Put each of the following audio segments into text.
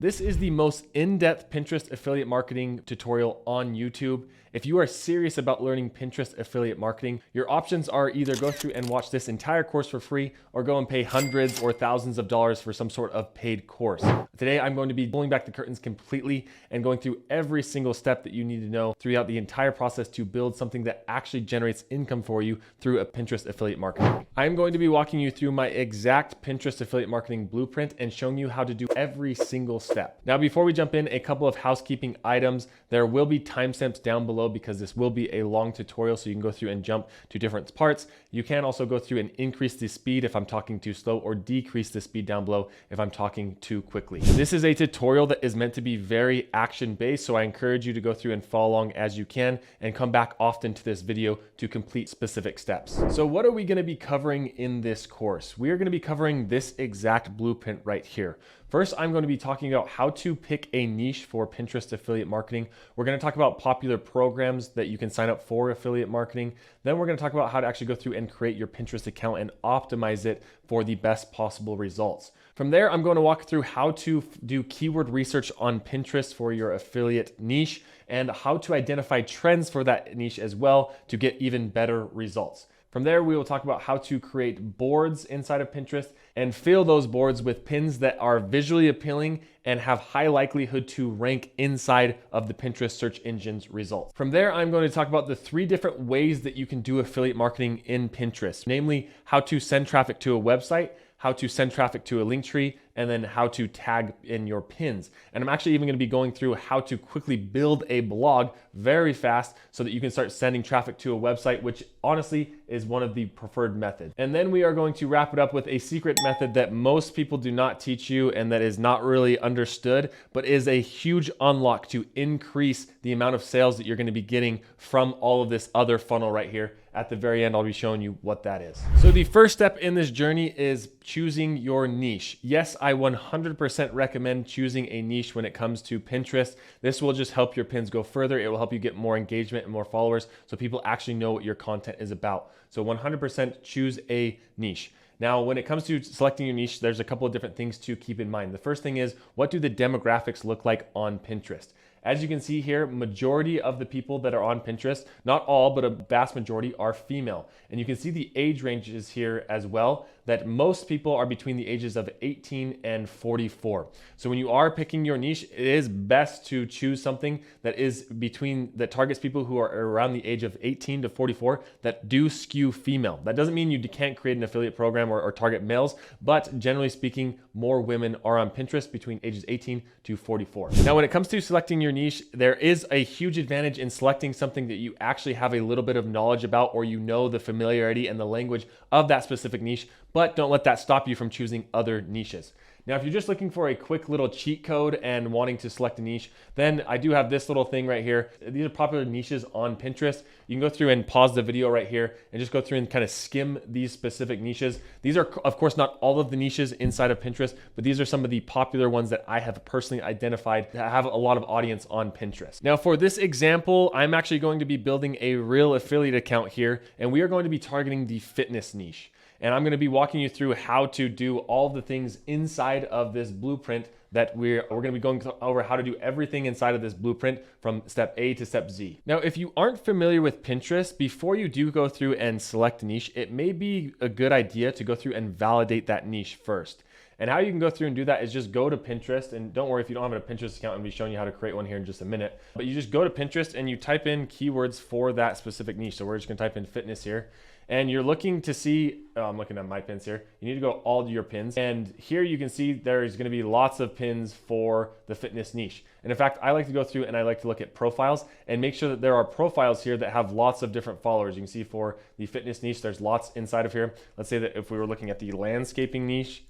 This is the most in-depth Pinterest affiliate marketing tutorial on YouTube. If you are serious about learning Pinterest affiliate marketing, your options are either go through and watch this entire course for free or go and pay hundreds or thousands of dollars for some sort of paid course. Today, I'm going to be pulling back the curtains completely and going through every single step that you need to know throughout the entire process to build something that actually generates income for you through a Pinterest affiliate marketing. I'm going to be walking you through my exact Pinterest affiliate marketing blueprint and showing you how to do every single step. Now, before we jump in, a couple of housekeeping items. There will be timestamps down below because this will be a long tutorial, so you can go through and jump to different parts. You can also go through and increase the speed if I'm talking too slow, or decrease the speed down below if I'm talking too quickly. This is a tutorial that is meant to be very action-based, so I encourage you to go through and follow along as you can and come back often to this video to complete specific steps. So what are we going to be covering in this course? We are going to be covering this exact blueprint right here. First, I'm going to be talking about how to pick a niche for Pinterest affiliate marketing. We're going to talk about popular programs that you can sign up for affiliate marketing. Then we're going to talk about how to actually go through and create your Pinterest account and optimize it for the best possible results. From there, I'm going to walk through how to do keyword research on Pinterest for your affiliate niche and how to identify trends for that niche as well to get even better results. From there, we will talk about how to create boards inside of Pinterest and fill those boards with pins that are visually appealing and have high likelihood to rank inside of the Pinterest search engine's results. From there, I'm going to talk about the 3 different ways that you can do affiliate marketing in Pinterest, namely how to send traffic to a website, how to send traffic to a LinkTree, and then how to tag in your pins. And I'm actually even going to be going through how to quickly build a blog very fast so that you can start sending traffic to a website, which honestly is one of the preferred methods. And then we are going to wrap it up with a secret method that most people do not teach you and that is not really understood, but is a huge unlock to increase the amount of sales that you're going to be getting from all of this other funnel right here. At the very end, I'll be showing you what that is. So the first step in this journey is choosing your niche. Yes, I 100% recommend choosing a niche when it comes to Pinterest. This will just help your pins go further. It will help you get more engagement and more followers so people actually know what your content is about. So 100% choose a niche. Now, when it comes to selecting your niche, there's a couple of different things to keep in mind. The first thing is, what do the demographics look like on Pinterest? As you can see here, majority of the people that are on Pinterest, not all, but a vast majority are female. And you can see the age ranges here as well, that most people are between the ages of 18 and 44. So when you are picking your niche, it is best to choose something that targets people who are around the age of 18 to 44 that do skew female. That doesn't mean you can't create an affiliate program or target males, but generally speaking, more women are on Pinterest between ages 18 to 44. Now, when it comes to selecting your niche, there is a huge advantage in selecting something that you actually have a little bit of knowledge about, or you know the familiarity and the language of that specific niche, but don't let that stop you from choosing other niches. Now, if you're just looking for a quick little cheat code and wanting to select a niche, then I do have this little thing right here. These are popular niches on Pinterest. You can go through and pause the video right here and just go through and kind of skim these specific niches. These are, of course, not all of the niches inside of Pinterest, but these are some of the popular ones that I have personally identified that have a lot of audience on Pinterest. Now, for this example, I'm actually going to be building a real affiliate account here, and we are going to be targeting the fitness niche. And I'm going to be walking you through how to do all the things inside of this blueprint that we're going to be going over how to do everything inside of this blueprint from step A to step Z. Now, if you aren't familiar with Pinterest, before you do go through and select a niche, it may be a good idea to go through and validate that niche first. And how you can go through and do that is just go to Pinterest, and don't worry if you don't have a Pinterest account, I'm going to be showing you how to create one here in just a minute. But you just go to Pinterest and you type in keywords for that specific niche. So we're just going to type in fitness here. And you're looking to see, I'm looking at my pins here. You need to go all to your pins. And here you can see there's gonna be lots of pins for the fitness niche. And in fact, I like to go through and I like to look at profiles and make sure that there are profiles here that have lots of different followers. You can see for the fitness niche, there's lots inside of here. Let's say that if we were looking at the landscaping niche,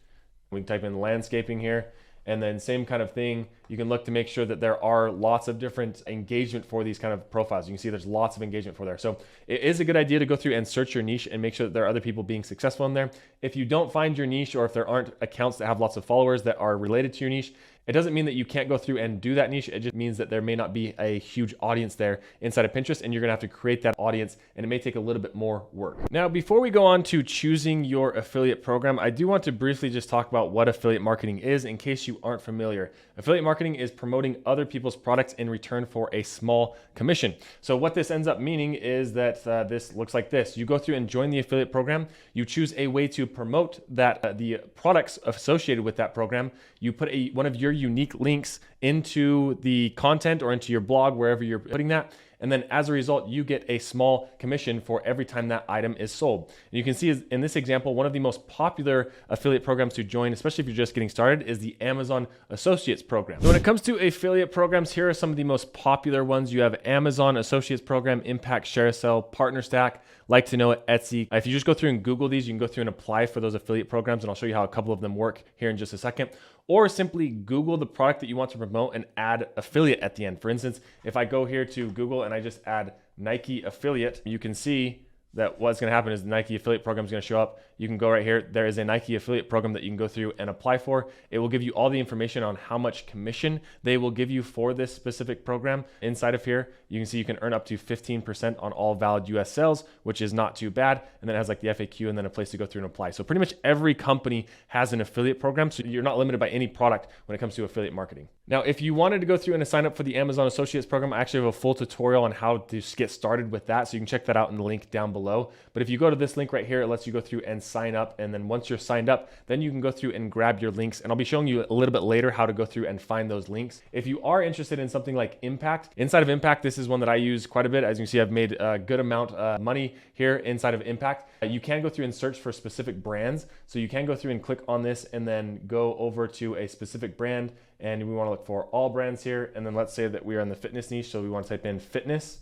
we can type in landscaping here. And then same kind of thing, you can look to make sure that there are lots of different engagement for these kind of profiles. You can see there's lots of engagement for there. So it is a good idea to go through and search your niche and make sure that there are other people being successful in there. If you don't find your niche, or if there aren't accounts that have lots of followers that are related to your niche, It doesn't mean that you can't go through and do that niche. It just means that there may not be a huge audience there inside of Pinterest, and you're gonna have to create that audience, and it may take a little bit more work. Now, before we go on to choosing your affiliate program, I do want to briefly just talk about what affiliate marketing is in case you aren't familiar. Affiliate marketing is promoting other people's products in return for a small commission. So what this ends up meaning is that this looks like this. You go through and join the affiliate program. You choose a way to promote that the products associated with that program. You put one of your unique links into the content or into your blog, wherever you're putting that. And then as a result, you get a small commission for every time that item is sold. And you can see in this example, one of the most popular affiliate programs to join, especially if you're just getting started, is the Amazon Associates program. So when it comes to affiliate programs, here are some of the most popular ones. You have Amazon Associates program, Impact, Share Sell, Partner Stack, Like to Know It, Etsy. If you just go through and Google these, you can go through and apply for those affiliate programs, and I'll show you how a couple of them work here in just a second. Or simply Google the product that you want to promote and add affiliate at the end. For instance, if I go here to Google and I just add Nike affiliate, you can see that what's going to happen is the Nike affiliate program is going to show up. You can go right here. There is a Nike affiliate program that you can go through and apply for. It will give you all the information on how much commission they will give you for this specific program. Inside of here, you can see you can earn up to 15% on all valid US sales, which is not too bad. And then it has like the FAQ and then a place to go through and apply. So pretty much every company has an affiliate program. So you're not limited by any product when it comes to affiliate marketing. Now, if you wanted to go through and sign up for the Amazon Associates program, I actually have a full tutorial on how to get started with that. So you can check that out in the link down below. But if you go to this link right here, it lets you go through and sign up. And then once you're signed up, then you can go through and grab your links. And I'll be showing you a little bit later how to go through and find those links. If you are interested in something like Impact, inside of Impact, this is one that I use quite a bit. As you can see, I've made a good amount of money here inside of Impact. You can go through and search for specific brands. So you can go through and click on this and then go over to a specific brand. And we want to look for all brands here. And then let's say that we are in the fitness niche. So we want to type in fitness.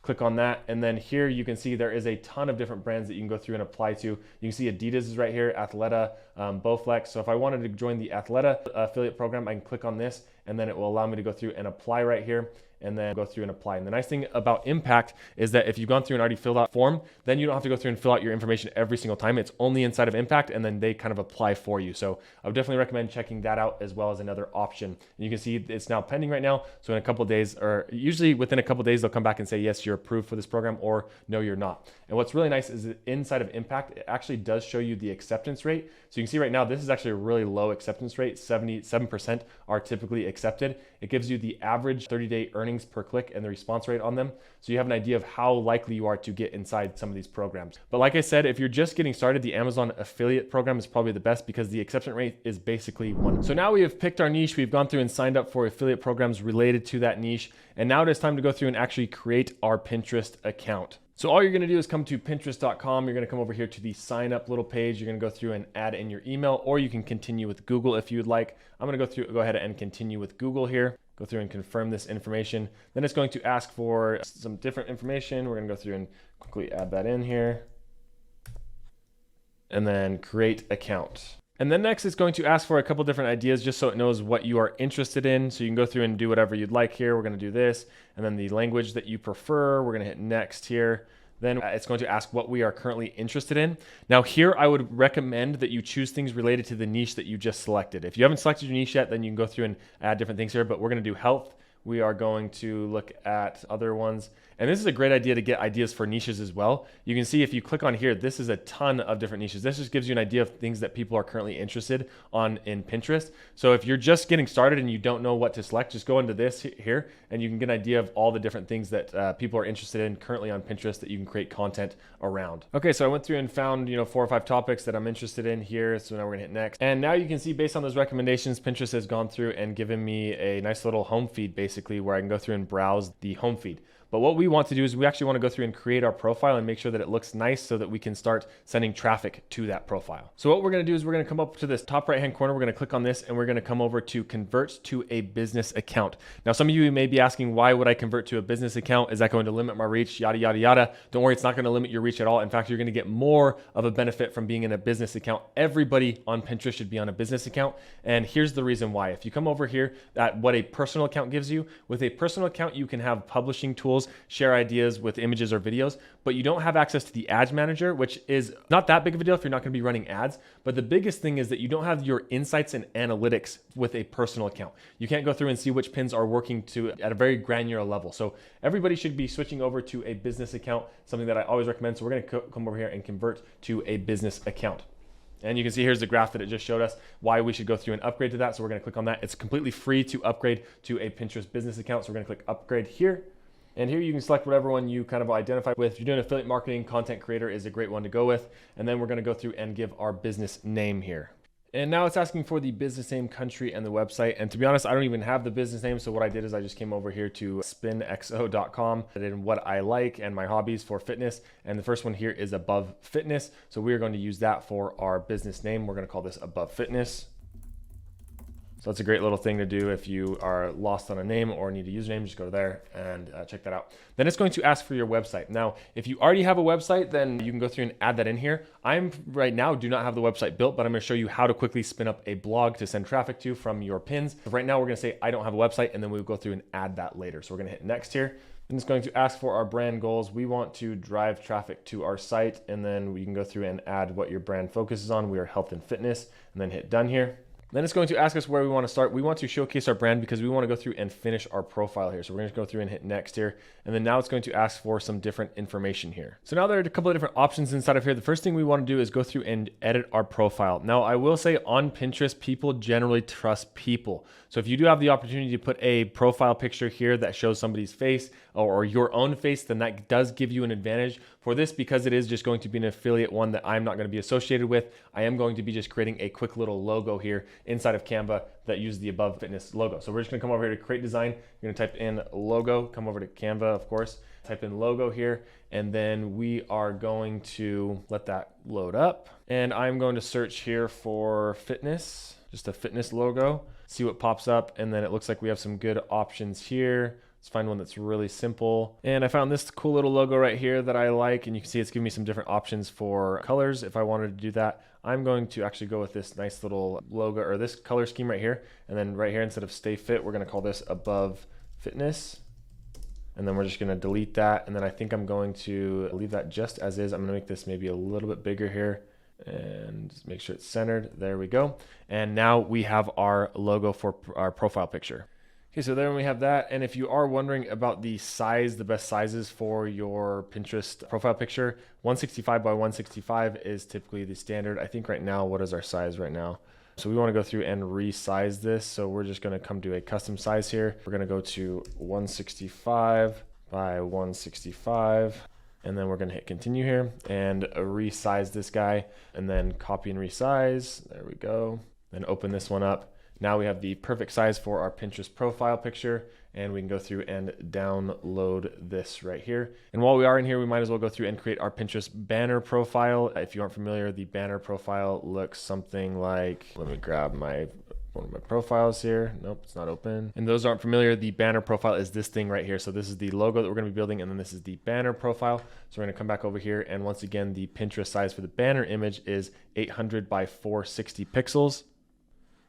Click on that, and then here you can see there is a ton of different brands that you can go through and apply to. You can see Adidas is right here, Athleta, Bowflex. So if I wanted to join the Athleta affiliate program, I can click on this, and then it will allow me to go through and apply right here, and then go through and apply. And the nice thing about Impact is that if you've gone through and already filled out a form, then you don't have to go through and fill out your information every single time. It's only inside of Impact, and then they kind of apply for you. So I would definitely recommend checking that out as well as another option. And you can see it's now pending right now. So in a couple of days, or usually within a couple of days, they'll come back and say, yes, you're approved for this program, or no, you're not. And what's really nice is that inside of Impact, it actually does show you the acceptance rate. So you can see right now, this is actually a really low acceptance rate. 77% are typically accepted. It gives you the average 30-day earnings per click and the response rate on them. So you have an idea of how likely you are to get inside some of these programs. But like I said, if you're just getting started, the Amazon affiliate program is probably the best because the acceptance rate is basically 1. So now we have picked our niche. We've gone through and signed up for affiliate programs related to that niche. And now it is time to go through and actually create our Pinterest account. So all you're going to do is come to Pinterest.com. You're going to come over here to the sign up little page. You're going to go through and add in your email, or you can continue with Google if you'd like. I'm going to go ahead and continue with Google here. Go through and confirm this information. Then it's going to ask for some different information. We're going to go through and quickly add that in here. And then create account. And then next it's going to ask for a couple different ideas just so it knows what you are interested in. So you can go through and do whatever you'd like here. We're going to do this. And then the language that you prefer, we're going to hit next here. Then it's going to ask what we are currently interested in. Now here, I would recommend that you choose things related to the niche that you just selected. If you haven't selected your niche yet, then you can go through and add different things here, but we're going to do health. We are going to look at other ones. And this is a great idea to get ideas for niches as well. You can see if you click on here, this is a ton of different niches. This just gives you an idea of things that people are currently interested in Pinterest. So if you're just getting started and you don't know what to select, just go into this here and you can get an idea of all the different things that people are interested in currently on Pinterest that you can create content around. Okay, so I went through and found 4 or 5 topics that I'm interested in here. So now we're gonna hit next. And now you can see based on those recommendations, Pinterest has gone through and given me a nice little home feed basically where I can go through and browse the home feed. But what we want to do is we actually want to go through and create our profile and make sure that it looks nice so that we can start sending traffic to that profile. So what we're going to do is we're going to come up to this top right hand corner. We're going to click on this and we're going to come over to convert to a business account. Now, some of you may be asking, why would I convert to a business account? Is that going to limit my reach? Yada, yada, yada. Don't worry, it's not going to limit your reach at all. In fact, you're going to get more of a benefit from being in a business account. Everybody on Pinterest should be on a business account. And here's the reason why. If you come over here at what a personal account gives you, with a personal account, you can have publishing tools articles, share ideas with images or videos, but you don't have access to the ads manager, which is not that big of a deal if you're not going to be running ads. But the biggest thing is that you don't have your insights and analytics with a personal account. You can't go through and see which pins are working at a very granular level. So everybody should be switching over to a business account, something that I always recommend. So we're going to come over here and convert to a business account. And you can see here's the graph that it just showed us why we should go through and upgrade to that. So we're going to click on that. It's completely free to upgrade to a Pinterest business account. So we're going to click upgrade here. And here you can select whatever one you kind of identify with. If you're doing affiliate marketing, content creator is a great one to go with. And then we're going to go through and give our business name here. And now it's asking for the business name, country, and the website. And to be honest, I don't even have the business name. So what I did is I just came over here to spinxo.com and what I like and my hobbies for fitness. And the first one here is Above Fitness. So we're going to use that for our business name. We're going to call this Above Fitness. So that's a great little thing to do if you are lost on a name or need a username. Just go there and check that out. Then it's going to ask for your website. Now, if you already have a website, then you can go through and add that in here. I'm right now do not have the website built, but I'm going to show you how to quickly spin up a blog to send traffic to from your pins. So right now we're going to say I don't have a website, and then we'll go through and add that later. So we're going to hit next here. And it's going to ask for our brand goals. We want to drive traffic to our site, and then we can go through and add what your brand focuses on. We are health and fitness, and then hit done here. Then it's going to ask us where we want to start. We want to showcase our brand because we want to go through and finish our profile here. So we're going to go through and hit next here. And then now it's going to ask for some different information here. So now there are a couple of different options inside of here. The first thing we want to do is go through and edit our profile. Now I will say on Pinterest, people generally trust people. So if you do have the opportunity to put a profile picture here that shows somebody's face or your own face, then that does give you an advantage. For this, because it is just going to be an affiliate one that I'm not going to be associated with, I am going to be just creating a quick little logo here inside of Canva that uses the Above Fitness logo. So we're just going to come over here to create design. You're going to type in logo, come over to Canva, of course, type in logo here, and then we are going to let that load up. And I'm going to search here for fitness, just a fitness logo, see what pops up. And then it looks like we have some good options here. Let's find one that's really simple. And I found this cool little logo right here that I like. And you can see it's giving me some different options for colors. If I wanted to do that, I'm going to actually go with this nice little logo or this color scheme right here. And then right here, instead of Stay Fit, we're going to call this Above Fitness. And then we're just going to delete that. And then I think I'm going to leave that just as is. I'm going to make this maybe a little bit bigger here and just make sure it's centered. There we go. And now we have our logo for our profile picture. Okay, so there we have that. And if you are wondering about the size, the best sizes for your Pinterest profile picture, 165 by 165 is typically the standard. I think right now, what is our size right now? So we want to go through and resize this. So we're just going to come to a custom size here. We're going to go to 165 by 165. And then we're going to hit continue here and resize this guy and then copy and resize. There we go. Then open this one up. Now we have the perfect size for our Pinterest profile picture, and we can go through and download this right here. And while we are in here, we might as well go through and create our Pinterest banner profile. If you aren't familiar, the banner profile looks something like, let me grab one of my profiles here. Nope, it's not open. And those aren't familiar, the banner profile is this thing right here. So this is the logo that we're going to be building, and then this is the banner profile. So we're going to come back over here, and once again, the Pinterest size for the banner image is 800 by 460 pixels.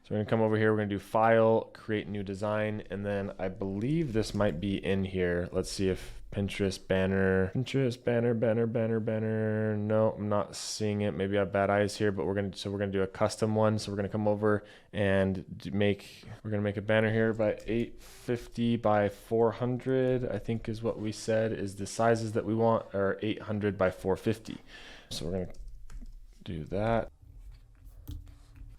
So we're gonna come over here, we're gonna do file, create new design, and then I believe this might be in here. Let's see if Pinterest banner. No, I'm not seeing it. Maybe I have bad eyes here, but we're gonna do a custom one. So we're gonna come over and we're gonna make a banner here by 850 by 400, I think is what we said is the sizes that we want, are 800 by 450. So we're gonna do that.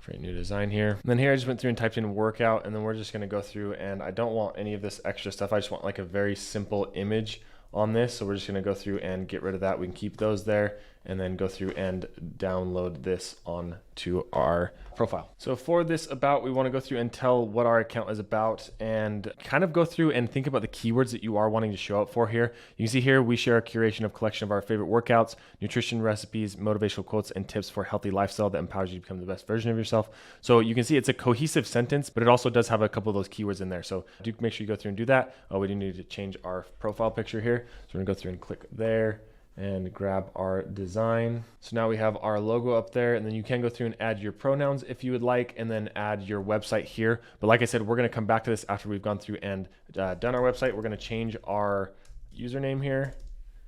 Create new design here. And then here I just went through and typed in workout, and then we're just going to go through, and I don't want any of this extra stuff. I just want like a very simple image on this. So we're just going to go through and get rid of that. We can keep those there and then go through and download this onto our profile. So for this about, we want to go through and tell what our account is about and kind of go through and think about the keywords that you are wanting to show up for here. You can see here, we share a curation of collection of our favorite workouts, nutrition recipes, motivational quotes, and tips for a healthy lifestyle that empowers you to become the best version of yourself. So you can see it's a cohesive sentence, but it also does have a couple of those keywords in there. So do make sure you go through and do that. Oh, we do need to change our profile picture here. So we're gonna go through and click there and grab our design. So now we have our logo up there, and then you can go through and add your pronouns if you would like, and then add your website here. But like I said, we're gonna come back to this after we've gone through and done our website. We're gonna change our username here,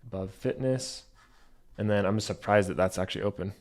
above fitness. And then I'm surprised that that's actually open.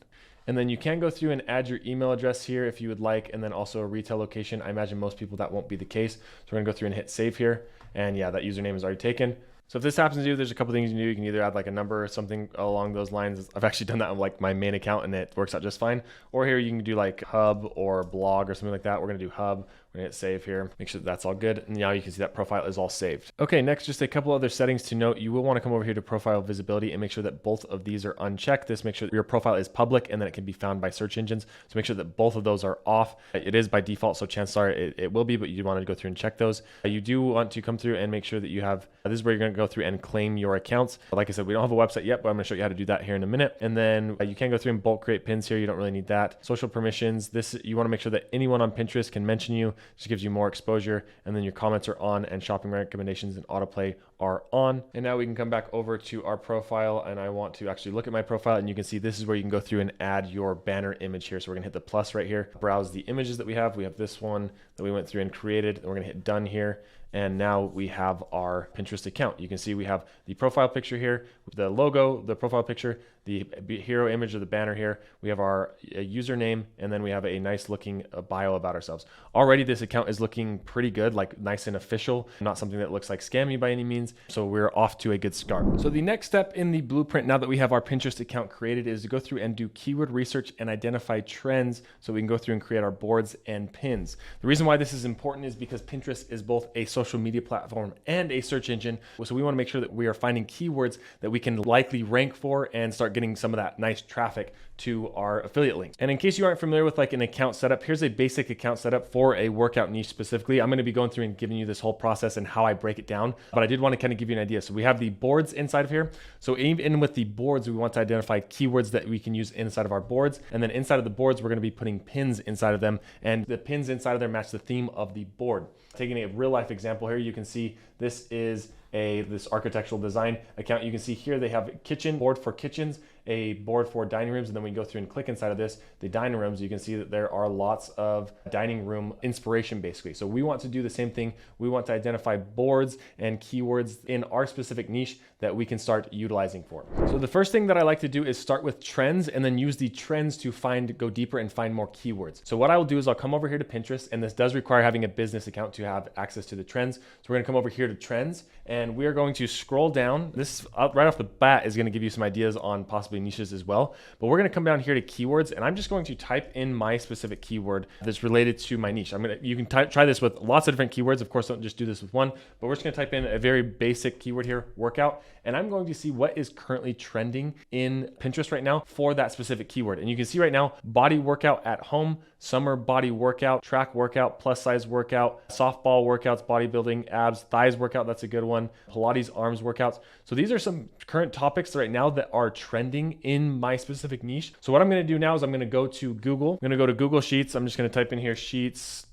And then you can go through and add your email address here if you would like, and then also a retail location. I imagine most people that won't be the case. So we're gonna go through and hit save here. And yeah, that username is already taken. So if this happens to you, there's a couple things you can do. You can either add like a number or something along those lines. I've actually done that on like my main account and it works out just fine. Or here you can do like hub or blog or something like that. We're gonna do hub. We're gonna hit save here, make sure that that's all good. And now you can see that profile is all saved. Okay, next, just a couple other settings to note. You will wanna come over here to profile visibility and make sure that both of these are unchecked. This makes sure that your profile is public and that it can be found by search engines. So make sure that both of those are off. It is by default, so chances are it will be, but you do wanna go through and check those. You do want to come through and make sure that you have, this is where you're gonna go through and claim your accounts. Like I said, we don't have a website yet, but I'm gonna show you how to do that here in a minute. And then you can go through and bulk create pins here. You don't really need that. Social permissions, this, you wanna make sure that anyone on Pinterest can mention you. Just gives you more exposure. And then your comments are on and shopping recommendations and autoplay are on. And now we can come back over to our profile and I want to actually look at my profile and you can see this is where you can go through and add your banner image here. So we're gonna hit the plus right here, browse the images that we have. We have this one that we went through and created and we're gonna hit done here. And now we have our Pinterest account. You can see we have the profile picture here, the logo, the profile picture, the hero image of the banner here. We have our username, and then we have a nice looking bio about ourselves. Already this account is looking pretty good, like nice and official, not something that looks like scammy by any means. So we're off to a good start. So the next step in the blueprint, now that we have our Pinterest account created, is to go through and do keyword research and identify trends so we can go through and create our boards and pins. The reason why this is important is because Pinterest is both a social media platform and a search engine. So we want to make sure that we are finding keywords that we can likely rank for and start getting some of that nice traffic to our affiliate links. And in case you aren't familiar with like an account setup, here's a basic account setup for a workout niche specifically. I'm going to be going through and giving you this whole process and how I break it down, but I did want to kind of give you an idea. So we have the boards inside of here. So even with the boards, we want to identify keywords that we can use inside of our boards. And then inside of the boards, we're going to be putting pins inside of them, and the pins inside of there match the theme of the board. Taking a real life example here, you can see this is this architectural design account. You can see here they have a kitchen board for kitchens, a board for dining rooms, and then we go through and click inside of this, the dining rooms, you can see that there are lots of dining room inspiration basically. So we want to do the same thing. We want to identify boards and keywords in our specific niche that we can start utilizing for. So the first thing that I like to do is start with trends and then use the trends to go deeper and find more keywords. So what I will do is I'll come over here to Pinterest, and this does require having a business account to have access to the trends. So we're gonna come over here to trends and we are going to scroll down. This right off the bat is gonna give you some ideas on possibly niches as well, but we're gonna come down here to keywords and I'm just going to type in my specific keyword that's related to my niche. You can try this with lots of different keywords. Of course, don't just do this with one, but we're just gonna type in a very basic keyword here, workout, and I'm going to see what is currently trending in Pinterest right now for that specific keyword. And you can see right now, body workout at home, summer body workout, track workout, plus size workout, softball workouts, bodybuilding, abs, thighs workout, that's a good one, Pilates, arms workouts. So these are some current topics right now that are trending in my specific niche. So what I'm gonna do now is I'm gonna go to Google. I'm gonna go to Google Sheets. I'm just gonna type in here Sheets,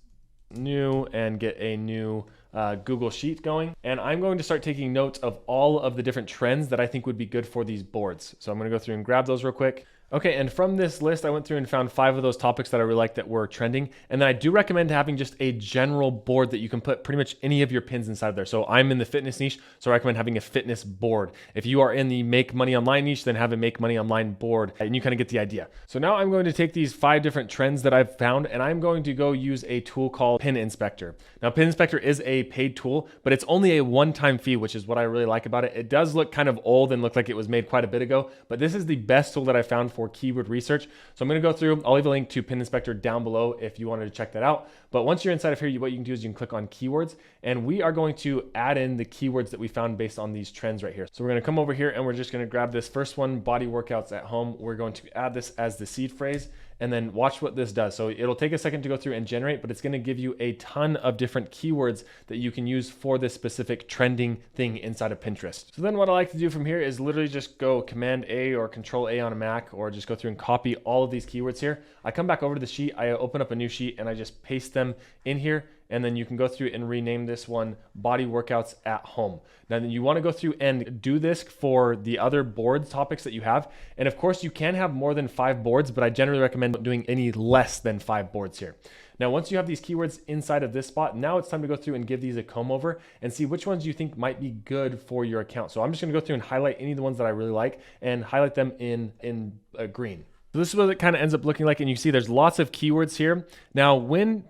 new, and get a new Google Sheet going. And I'm going to start taking notes of all of the different trends that I think would be good for these boards. So I'm gonna go through and grab those real quick. Okay, and from this list, I went through and found 5 of those topics that I really liked that were trending. And then I do recommend having just a general board that you can put pretty much any of your pins inside of there. So I'm in the fitness niche, so I recommend having a fitness board. If you are in the make money online niche, then have a make money online board, and you kind of get the idea. So now I'm going to take these 5 different trends that I've found, and I'm going to go use a tool called Pin Inspector. Now, Pin Inspector is a paid tool, but it's only a one-time fee, which is what I really like about it. It does look kind of old and look like it was made quite a bit ago, but this is the best tool that I found for keyword research. So I'm going to go through, I'll leave a link to Pin Inspector down below if you wanted to check that out. But once you're inside of here, what you can do is you can click on keywords, and we are going to add in the keywords that we found based on these trends right here. So we're going to come over here and we're just going to grab this first one, body workouts at home. We're going to add this as the seed phrase, and then watch what this does. So it'll take a second to go through and generate, but it's going to give you a ton of different keywords that you can use for this specific trending thing inside of Pinterest. So then what I like to do from here is literally just go Command A or Control A on a Mac, or just go through and copy all of these keywords here. I come back over to the sheet, I open up a new sheet, and I just paste them in here. and then you can go through and rename this one Body Workouts at Home. Now then you want to go through and do this for the other board topics that you have. And of course you can have more than 5 boards, but I generally recommend doing any less than 5 boards here. Now, once you have these keywords inside of this spot, now it's time to go through and give these a comb over and see which ones you think might be good for your account. So I'm just gonna go through and highlight any of the ones that I really like and highlight them in green. So this is what it kind of ends up looking like, and you see there's lots of keywords here. Now, when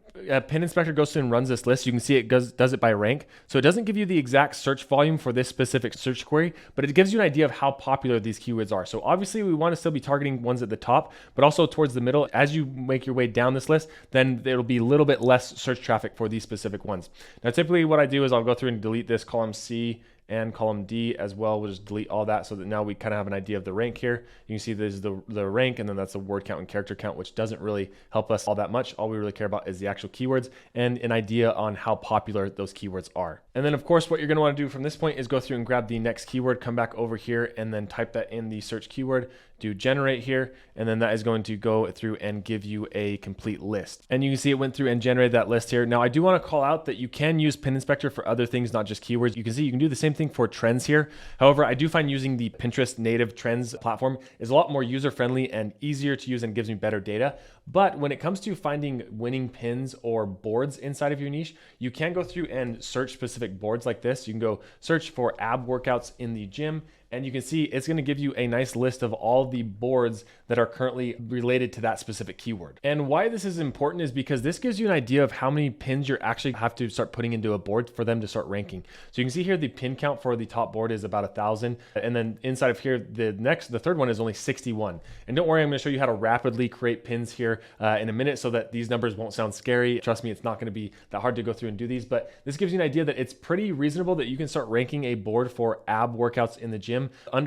Pin Inspector goes through and runs this list, you can see it does it by rank. So it doesn't give you the exact search volume for this specific search query, but it gives you an idea of how popular these keywords are. So obviously we want to still be targeting ones at the top, but also towards the middle. As you make your way down this list, then there'll be a little bit less search traffic for these specific ones. Now, typically what I do is I'll go through and delete this column C and column D as well. We'll just delete all that so that now we kind of have an idea of the rank here. You can see this is the rank, and then that's the word count and character count, which doesn't really help us all that much. All we really care about is the actual keywords and an idea on how popular those keywords are. And then of course, what you're gonna wanna do from this point is go through and grab the next keyword, come back over here, and then type that in the search keyword, do generate here, and then that is going to go through and give you a complete list. And you can see it went through and generated that list here. Now I do want to call out that you can use Pin Inspector for other things, not just keywords. You can see you can do the same thing for trends here. However, I do find using the Pinterest native trends platform is a lot more user-friendly and easier to use and gives me better data. But when it comes to finding winning pins or boards inside of your niche, you can go through and search specific boards like this. You can go search for ab workouts in the gym, and you can see it's going to give you a nice list of all the boards that are currently related to that specific keyword. And why this is important is because this gives you an idea of how many pins you actually have to start putting into a board for them to start ranking. So you can see here the pin count for the top board is about 1,000, and then inside of here the third one is only 61. And don't worry, I'm going to show you how to rapidly create pins here in a minute so that these numbers won't sound scary. Trust me, it's not going to be that hard to go through and do these, but this gives you an idea that it's pretty reasonable that you can start ranking a board for ab workouts in the gym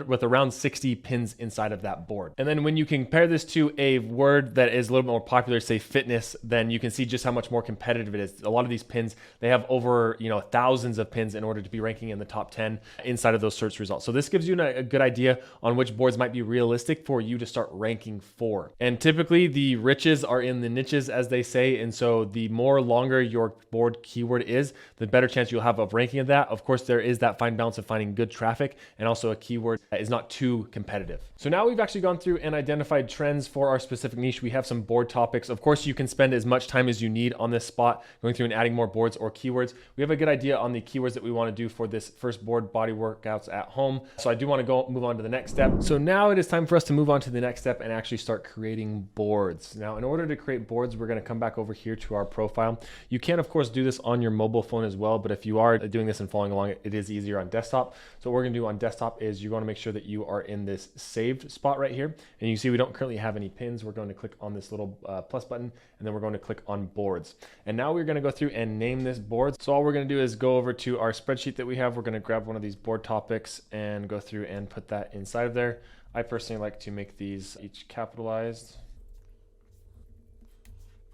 with around 60 pins inside of that board. And then when you compare this to a word that is a little bit more popular, say fitness, then you can see just how much more competitive it is. A lot of these pins, they have over thousands of pins in order to be ranking in the top 10 inside of those search results. So this gives you a good idea on which boards might be realistic for you to start ranking for. And typically the riches are in the niches, as they say. And so the more longer your board keyword is, the better chance you'll have of ranking of that. Of course, there is that fine balance of finding good traffic and also a keyword that is not too competitive. So now we've actually gone through and identified trends for our specific niche. We have some board topics. Of course, you can spend as much time as you need on this spot going through and adding more boards or keywords. We have a good idea on the keywords that we want to do for this first board, Body Workouts at Home. So I do want to move on to the next step. So now it is time for us to move on to the next step and actually start creating boards. Now, in order to create boards, we're going to come back over here to our profile. You can, of course, do this on your mobile phone as well, but if you are doing this and following along, it is easier on desktop. So what we're going to do on desktop is you're going to make sure that you are in this saved spot right here. And you see we don't currently have any pins. We're going to click on this little plus button, and then we're going to click on boards. And now we're going to go through and name this board. So all we're going to do is go over to our spreadsheet that we have. We're going to grab one of these board topics and go through and put that inside of there. I personally like to make these each capitalized.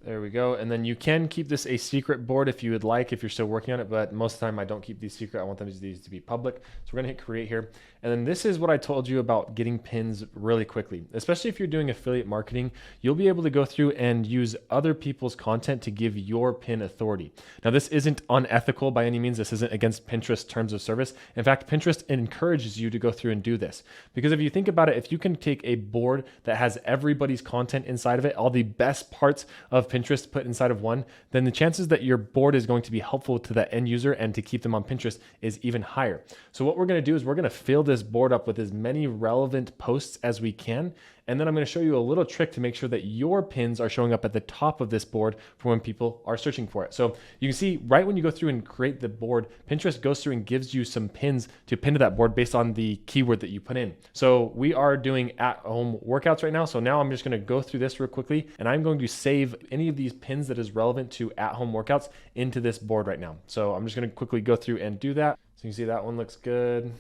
There we go. And then you can keep this a secret board if you would like, if you're still working on it, but most of the time I don't keep these secret. I want these to be public. So we're gonna hit create here. And then this is what I told you about getting pins really quickly. Especially if you're doing affiliate marketing, you'll be able to go through and use other people's content to give your pin authority. Now, this isn't unethical by any means. This isn't against Pinterest terms of service. In fact, Pinterest encourages you to go through and do this. Because if you think about it, if you can take a board that has everybody's content inside of it, all the best parts of Pinterest put inside of one, then the chances that your board is going to be helpful to that end user and to keep them on Pinterest is even higher. So what we're going to do is we're going to fill this board up with as many relevant posts as we can. And then I'm going to show you a little trick to make sure that your pins are showing up at the top of this board for when people are searching for it. So you can see right when you go through and create the board, Pinterest goes through and gives you some pins to pin to that board based on the keyword that you put in. So we are doing at-home workouts right now. So now I'm just going to go through this real quickly, and I'm going to save any of these pins that is relevant to at-home workouts into this board right now. So I'm just going to quickly go through and do that. So you can see that one looks good.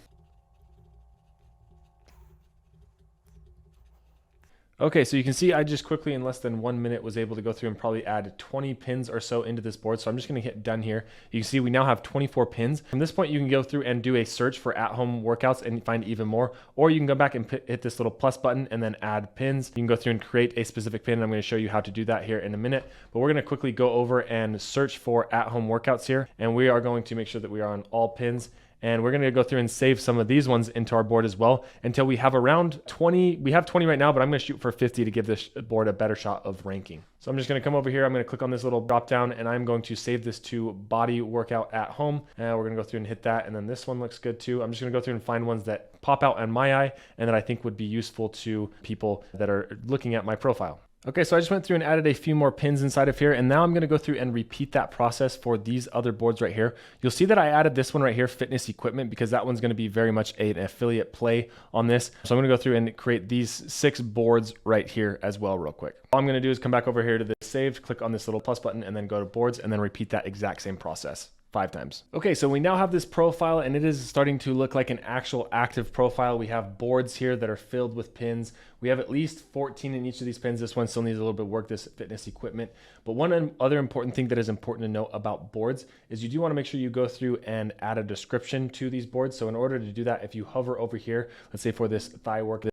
Okay, so you can see I just quickly in less than 1 minute was able to go through and probably add 20 pins or so into this board. So I'm just going to hit done here. You can see we now have 24 pins. From this point, you can go through and do a search for at-home workouts and find even more, or you can go back and hit this little plus button and then add pins. You can go through and create a specific pin. I'm going to show you how to do that here in a minute, but we're going to quickly go over and search for at-home workouts here. And we are going to make sure that we are on all pins. And we're going to go through and save some of these ones into our board as well until we have around 20. We have 20 right now, but I'm going to shoot for 50 to give this board a better shot of ranking. So I'm just going to come over here. I'm going to click on this little drop down and I'm going to save this to body workout at home. And we're going to go through and hit that. And then this one looks good too. I'm just going to go through and find ones that pop out in my eye and that I think would be useful to people that are looking at my profile. Okay, so I just went through and added a few more pins inside of here, and now I'm going to go through and repeat that process for these other boards right here. You'll see that I added this one right here, fitness equipment, because that one's going to be very much an affiliate play on this. So I'm going to go through and create these 6 boards right here as well real quick. All I'm going to do is come back over here to the saved, click on this little plus button, and then go to boards, and then repeat that exact same process 5 times. Okay, so we now have this profile and it is starting to look like an actual active profile. We have boards here that are filled with pins. We have at least 14 in each of these pins. This one still needs a little bit of work, this fitness equipment. But one other important thing that is important to know about boards is you do want to make sure you go through and add a description to these boards. So in order to do that, if you hover over here, let's say for this thigh work,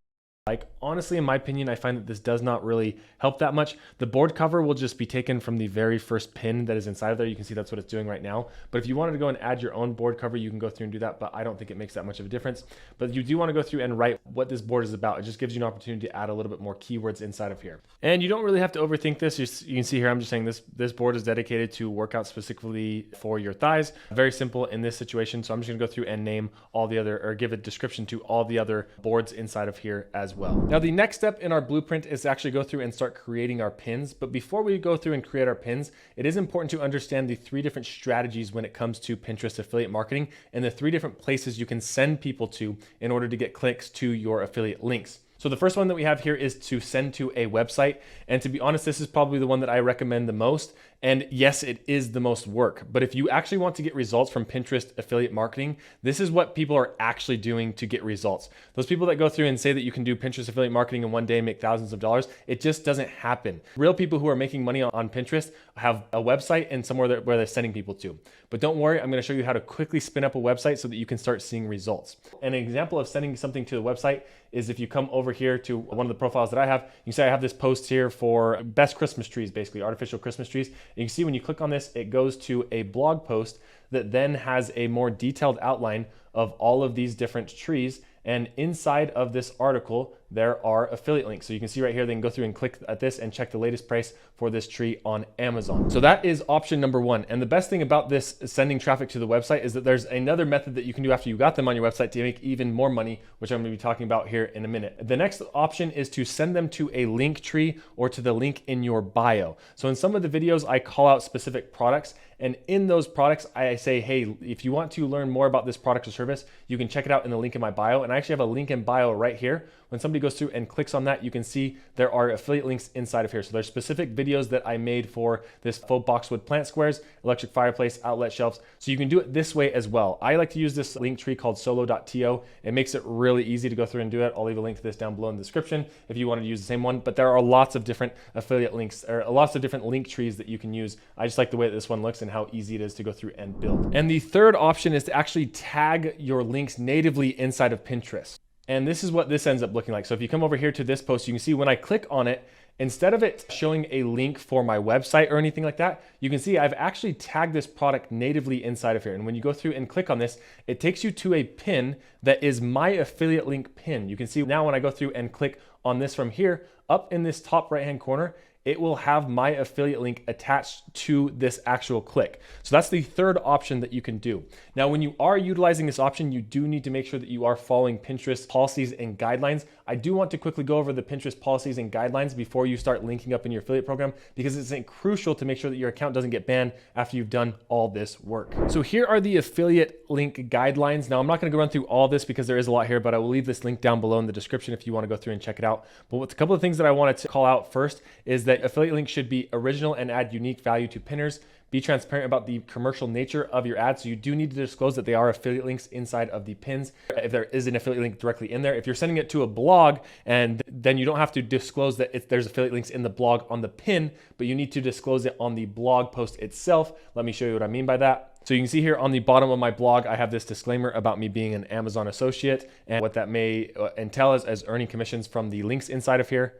like honestly, in my opinion, I find that this does not really help that much. The board cover will just be taken from the very first pin that is inside of there. You can see that's what it's doing right now. But if you wanted to go and add your own board cover, you can go through and do that. But I don't think it makes that much of a difference. But you do want to go through and write what this board is about. It just gives you an opportunity to add a little bit more keywords inside of here. And you don't really have to overthink this. You can see here, I'm just saying this board is dedicated to workouts specifically for your thighs. Very simple in this situation. So I'm just going to go through and name all the other, or give a description to all the other boards inside of here as well. Now the next step in our blueprint is to actually go through and start creating our pins. But before we go through and create our pins, it is important to understand the 3 different strategies when it comes to Pinterest affiliate marketing and the 3 different places you can send people to in order to get clicks to your affiliate links. So the first one that we have here is to send to a website. And to be honest, this is probably the one that I recommend the most. And yes, it is the most work. But if you actually want to get results from Pinterest affiliate marketing, this is what people are actually doing to get results. Those people that go through and say that you can do Pinterest affiliate marketing in one day and make thousands of dollars, it just doesn't happen. Real people who are making money on Pinterest have a website and somewhere where they're sending people to. But don't worry, I'm going to show you how to quickly spin up a website so that you can start seeing results. An example of sending something to the website is if you come over here to one of the profiles that I have, you can say I have this post here for best Christmas trees, basically artificial Christmas trees. And you can see when you click on this, it goes to a blog post that then has a more detailed outline of all of these different trees. And inside of this article, there are affiliate links. So you can see right here, they can go through and click at this and check the latest price for this tree on Amazon. So that is option number 1. And the best thing about this sending traffic to the website is that there's another method that you can do after you got them on your website to make even more money, which I'm going to be talking about here in a minute. The next option is to send them to a LinkTree or to the link in your bio. So in some of the videos, I call out specific products. And in those products, I say, hey, if you want to learn more about this product or service, you can check it out in the link in my bio. And I actually have a link in bio right here. When somebody goes through and clicks on that, you can see there are affiliate links inside of here. So there's specific videos that I made for this faux boxwood plant squares, electric fireplace, outlet shelves. So you can do it this way as well. I like to use this link tree called solo.to. It makes it really easy to go through and do it. I'll leave a link to this down below in the description if you want to use the same one. But there are lots of different affiliate links, or lots of different link trees that you can use. I just like the way that this one looks and how easy it is to go through and build. And the third option is to actually tag your links natively inside of Pinterest. And this is what this ends up looking like. So if you come over here to this post, you can see when I click on it, instead of it showing a link for my website or anything like that, you can see I've actually tagged this product natively inside of here. And when you go through and click on this, it takes you to a pin that is my affiliate link pin. You can see now when I go through and click on this from here, up in this top right-hand corner, it will have my affiliate link attached to this actual click. So that's the third option that you can do. Now, when you are utilizing this option, you do need to make sure that you are following Pinterest policies and guidelines. I do want to quickly go over the Pinterest policies and guidelines before you start linking up in your affiliate program, because it's crucial to make sure that your account doesn't get banned after you've done all this work. So here are the affiliate link guidelines. Now, I'm not going to go run through all this because there is a lot here, but I will leave this link down below in the description if you want to go through and check it out. But with a couple of things that I wanted to call out first is that affiliate links should be original and add unique value to pinners. Be transparent about the commercial nature of your ads. So you do need to disclose that they are affiliate links inside of the pins. If there is an affiliate link directly in there, if you're sending it to a blog, and then you don't have to disclose that there's affiliate links in the blog on the pin, but you need to disclose it on the blog post itself. Let me show you what I mean by that. So you can see here on the bottom of my blog, I have this disclaimer about me being an Amazon associate and what that may entail as earning commissions from the links inside of here.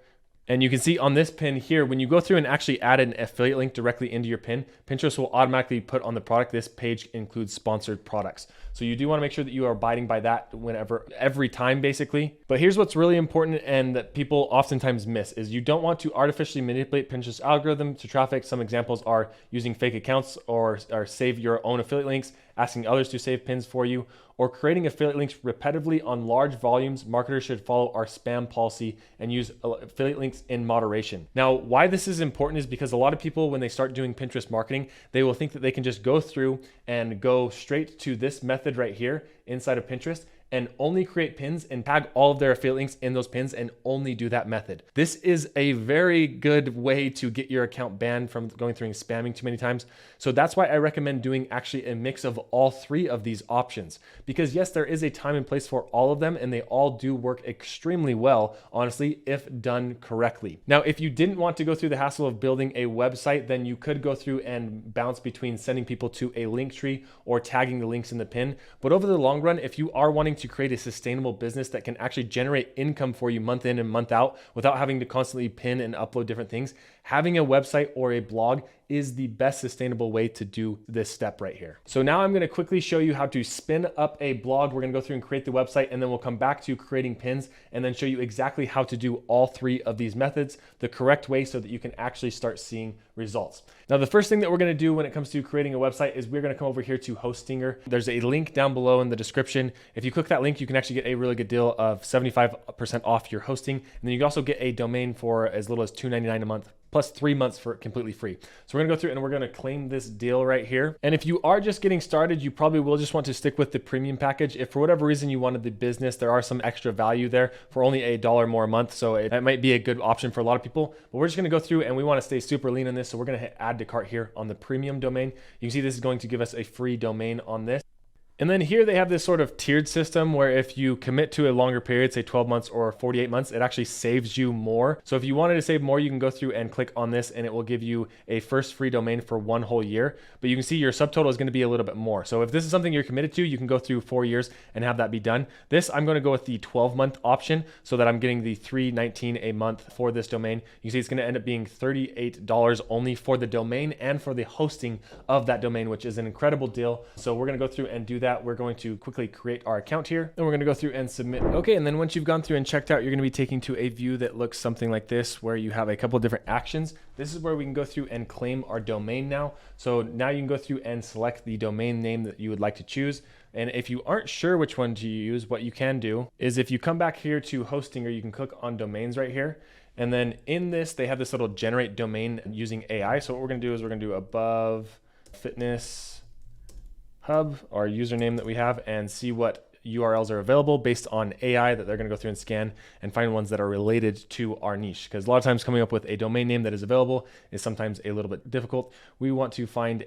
And you can see on this pin here, when you go through and actually add an affiliate link directly into your pin, Pinterest will automatically put on the product, this page includes sponsored products. So you do want to make sure that you are abiding by that every time basically. But here's what's really important and that people oftentimes miss is you don't want to artificially manipulate Pinterest algorithm to traffic. Some examples are using fake accounts or save your own affiliate links, asking others to save pins for you, or creating affiliate links repetitively on large volumes. Marketers should follow our spam policy and use affiliate links in moderation. Now, why this is important is because a lot of people, when they start doing Pinterest marketing, they will think that they can just go through and go straight to this method right here inside of Pinterest and only create pins and tag all of their affiliate links in those pins and only do that method. This is a very good way to get your account banned from going through and spamming too many times. So that's why I recommend doing actually a mix of all three of these options. Because yes, there is a time and place for all of them and they all do work extremely well, honestly, if done correctly. Now, if you didn't want to go through the hassle of building a website, then you could go through and bounce between sending people to a LinkTree or tagging the links in the pin. But over the long run, if you are wanting to create a sustainable business that can actually generate income for you month in and month out without having to constantly pin and upload different things, having a website or a blog is the best sustainable way to do this step right here. So now I'm going to quickly show you how to spin up a blog. We're going to go through and create the website, and then we'll come back to creating pins and then show you exactly how to do all three of these methods the correct way so that you can actually start seeing results. Now, the first thing that we're going to do when it comes to creating a website is we're going to come over here to Hostinger. There's a link down below in the description. If you click that link, you can actually get a really good deal of 75% off your hosting. And then you can also get a domain for as little as $2.99 a month, plus 3 months for completely free. So we're gonna go through and we're gonna claim this deal right here. And if you are just getting started, you probably will just want to stick with the premium package. If for whatever reason you wanted the business, there are some extra value there for only $1 more a month. So it might be a good option for a lot of people, but we're just gonna go through and we wanna stay super lean on this. So we're gonna hit add to cart here on the premium domain. You can see this is going to give us a free domain on this. And then here they have this sort of tiered system where if you commit to a longer period, say 12 months or 48 months, it actually saves you more. So if you wanted to save more, you can go through and click on this and it will give you a first free domain for 1 whole year. But you can see your subtotal is going to be a little bit more. So if this is something you're committed to, you can go through 4 years and have that be done. This, I'm going to go with the 12-month option so that I'm getting the $3.19 a month for this domain. You can see it's going to end up being $38 only for the domain and for the hosting of that domain, which is an incredible deal. So we're going to go through and do that. We're going to quickly create our account here, and we're going to go through and submit. Okay, and then once you've gone through and checked out, you're going to be taken to a view that looks something like this, where you have a couple of different actions. This is where we can go through and claim our domain now. So now you can go through and select the domain name that you would like to choose. And if you aren't sure which one to use, what you can do is if you come back here to Hostinger, you can click on domains right here. And then in this, they have this little generate domain using AI. So what we're going to do is we're going to do above fitness hub, our username that we have, and see what URLs are available based on AI that they're going to go through and scan and find ones that are related to our niche. Because a lot of times coming up with a domain name that is available is sometimes a little bit difficult. We want to find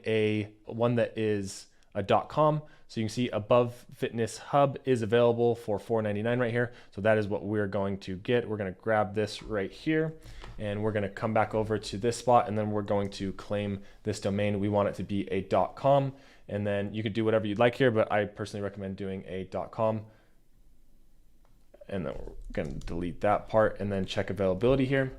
one that is a .com. So you can see above fitness hub is available for $4.99 right here. So that is what we're going to get. We're going to grab this right here and we're going to come back over to this spot and then we're going to claim this domain. We want it to be a .com. And then you could do whatever you'd like here, but I personally recommend doing a .com. And then we're going to delete that part and then check availability here.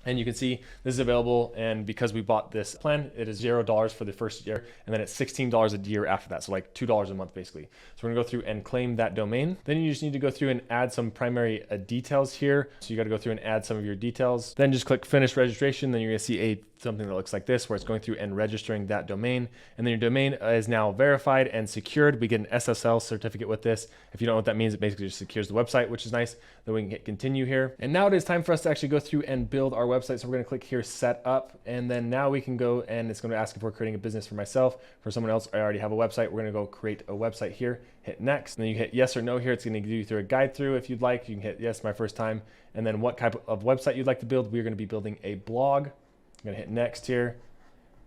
And you can see this is available, and because we bought this plan, it is $0 for the first year, and then it's $16 a year after that, so like $2 a month basically. So we're gonna go through and claim that domain. Then you just need to go through and add some primary details here. So you gotta go through and add some of your details. Then just click finish registration, then you're gonna see something that looks like this, where it's going through and registering that domain. And then your domain is now verified and secured. We get an SSL certificate with this. If you don't know what that means, it basically just secures the website, which is nice. Then we can hit continue here. And now it is time for us to actually go through and build our website. So we're gonna click here, set up. And then now we can go and it's gonna ask if we're creating a business for myself. For someone else, I already have a website. We're gonna go create a website here, hit next. And then you hit yes or no here. It's gonna give you through a guide through if you'd like. You can hit yes, my first time. And then what type of website you'd like to build. We're gonna be building a blog. I'm gonna hit next here.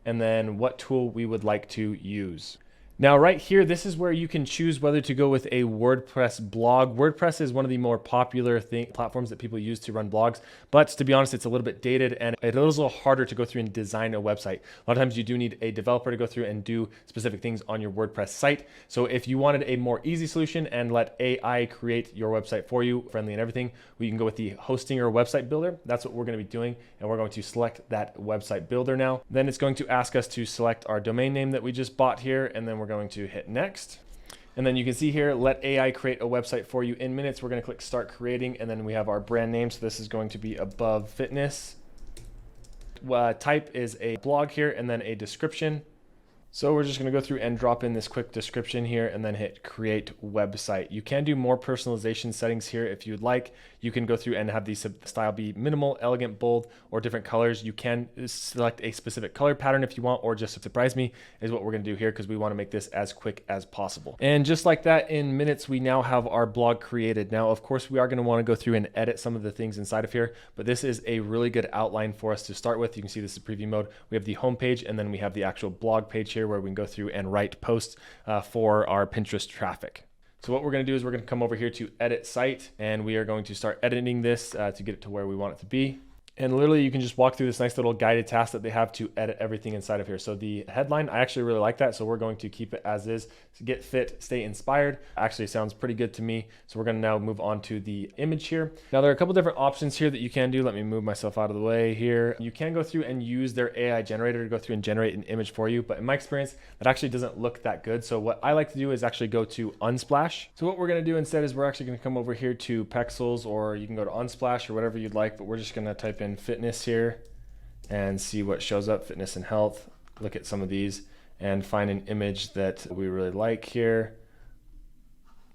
and then what tool we would like to use. Now, right here, this is where you can choose whether to go with a WordPress blog. WordPress is one of the more popular platforms that people use to run blogs, but to be honest, it's a little bit dated and it is a little harder to go through and design a website. A lot of times you do need a developer to go through and do specific things on your WordPress site. So if you wanted a more easy solution and let AI create your website for you, friendly and everything, we can go with the hosting or website builder. That's what we're going to be doing. And we're going to select that website builder now. Then it's going to ask us to select our domain name that we just bought here, and then we're going to hit next. And then you can see here, let AI create a website for you in minutes. We're going to click start creating, and then we have our brand name. So this is going to be Above Fitness. Type is a blog here, and then a description. So we're just going to go through and drop in this quick description here and then hit create website. You can do more personalization settings here if you'd like. You can go through and have the style be minimal, elegant, bold, or different colors. You can select a specific color pattern if you want, or just surprise me is what we're going to do here because we want to make this as quick as possible. And just like that, in minutes, we now have our blog created. Now, of course, we are going to want to go through and edit some of the things inside of here, but this is a really good outline for us to start with. You can see this is preview mode. We have the home page, and then we have the actual blog page here where we can go through and write posts for our Pinterest traffic. So what we're going to do is we're going to come over here to edit site, and we are going to start editing this to get it to where we want it to be. And literally you can just walk through this nice little guided task that they have to edit everything inside of here. So the headline, I actually really like that. So we're going to keep it as is. To get fit, stay inspired. Actually sounds pretty good to me. So we're going to now move on to the image here. Now there are a couple different options here that you can do. Let me move myself out of the way here. You can go through and use their AI generator to go through and generate an image for you. But in my experience, that actually doesn't look that good. So what I like to do is actually go to Unsplash. So what we're going to do instead is we're actually going to come over here to Pexels, or you can go to Unsplash or whatever you'd like, but we're just going to type in fitness here and see what shows up, fitness and health. Look at some of these and find an image that we really like here.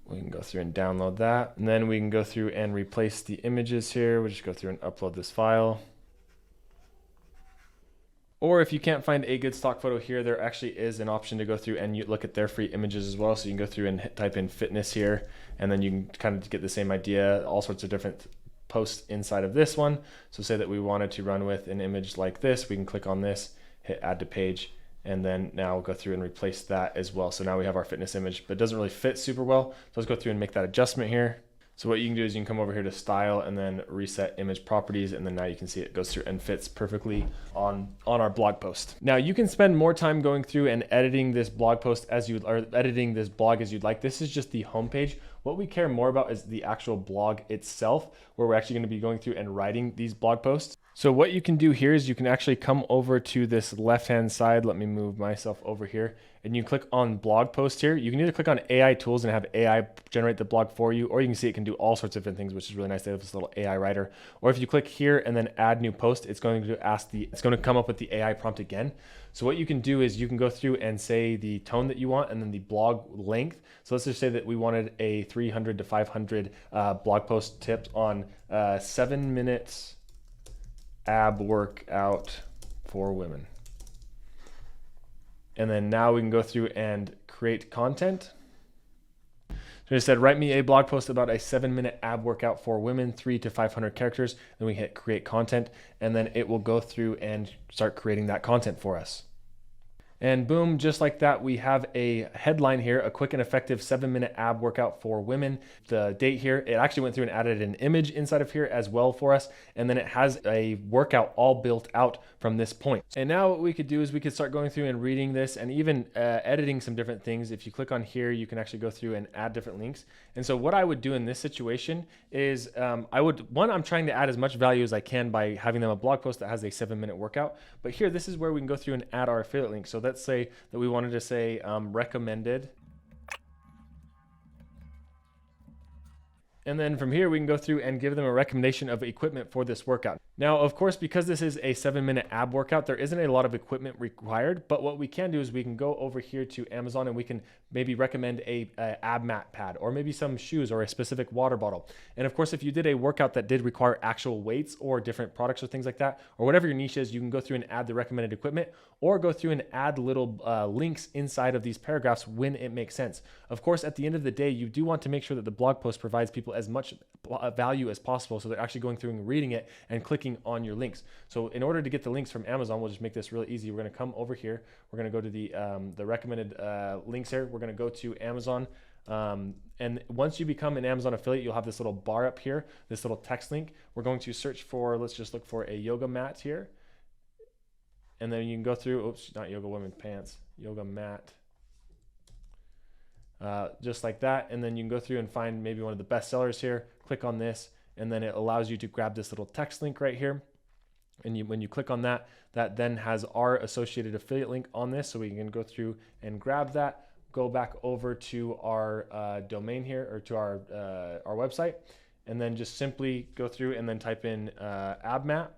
We can go through and download that, and then we can go through and replace the images here. We'll just go through and upload this file. Or if you can't find a good stock photo here, there actually is an option to go through and you look at their free images as well. So you can go through and type in fitness here, and then you can kind of get the same idea, all sorts of different posts inside of this one. So say that we wanted to run with an image like this, we can click on this, hit add to page, and then now we'll go through and replace that as well. So now we have our fitness image, but it doesn't really fit super well. So let's go through and make that adjustment here. So what you can do is you can come over here to style and then reset image properties, and then now you can see it goes through and fits perfectly on our blog post. Now you can spend more time going through and editing this blog post editing this blog as you'd like. This is just the homepage. What we care more about is the actual blog itself, where we're actually going to be going through and writing these blog posts. So what you can do here is you can actually come over to this left-hand side. Let me move myself over here, and you click on blog post here. You can either click on AI tools and have AI generate the blog for you, or you can see it can do all sorts of different things, which is really nice. They have this little AI writer. Or if you click here and then add new post, it's going to come up with the AI prompt again. So what you can do is you can go through and say the tone that you want and then the blog length. So let's just say that we wanted a 300 to 500 blog post tips on 7 minutes ab workout for women. And then now we can go through and create content. So I said, write me a blog post about a 7-minute ab workout for women, 300 to 500 characters. Then we hit create content, and then it will go through and start creating that content for us. And boom, just like that, we have a headline here, a quick and effective 7-minute ab workout for women. The date here, it actually went through and added an image inside of here as well for us. And then it has a workout all built out from this point. And now what we could do is we could start going through and reading this and even editing some different things. If you click on here, you can actually go through and add different links. And so what I would do in this situation is I'm trying to add as much value as I can by having them a blog post that has a 7-minute workout. But here, this is where we can go through and add our affiliate link. So let's say that we wanted to say recommended. And then from here, we can go through and give them a recommendation of equipment for this workout. Now, of course, because this is a 7-minute ab workout, there isn't a lot of equipment required, but what we can do is we can go over here to Amazon and we can maybe recommend a ab mat pad, or maybe some shoes, or a specific water bottle. And of course, if you did a workout that did require actual weights or different products or things like that, or whatever your niche is, you can go through and add the recommended equipment, or go through and add little links inside of these paragraphs when it makes sense. Of course, at the end of the day, you do want to make sure that the blog post provides people people as much value as possible, so they're actually going through and reading it and clicking on your links. So in order to get the links from Amazon, we'll just make this really easy. We're going to come over here. We're going to go to the recommended links here. We're going to go to Amazon. And once you become an Amazon affiliate, you'll have this little bar up here, this little text link. We're going to search for, let's just look for a yoga mat here. And then you can go through, oops, not yoga women's pants, yoga mat. Just like that. And then you can go through and find maybe one of the best sellers here, click on this, and then it allows you to grab this little text link right here. And when you click on that, that then has our associated affiliate link on this. So we can go through and grab that, go back over to our domain here, or to our website, and then just simply go through and then type in ab mat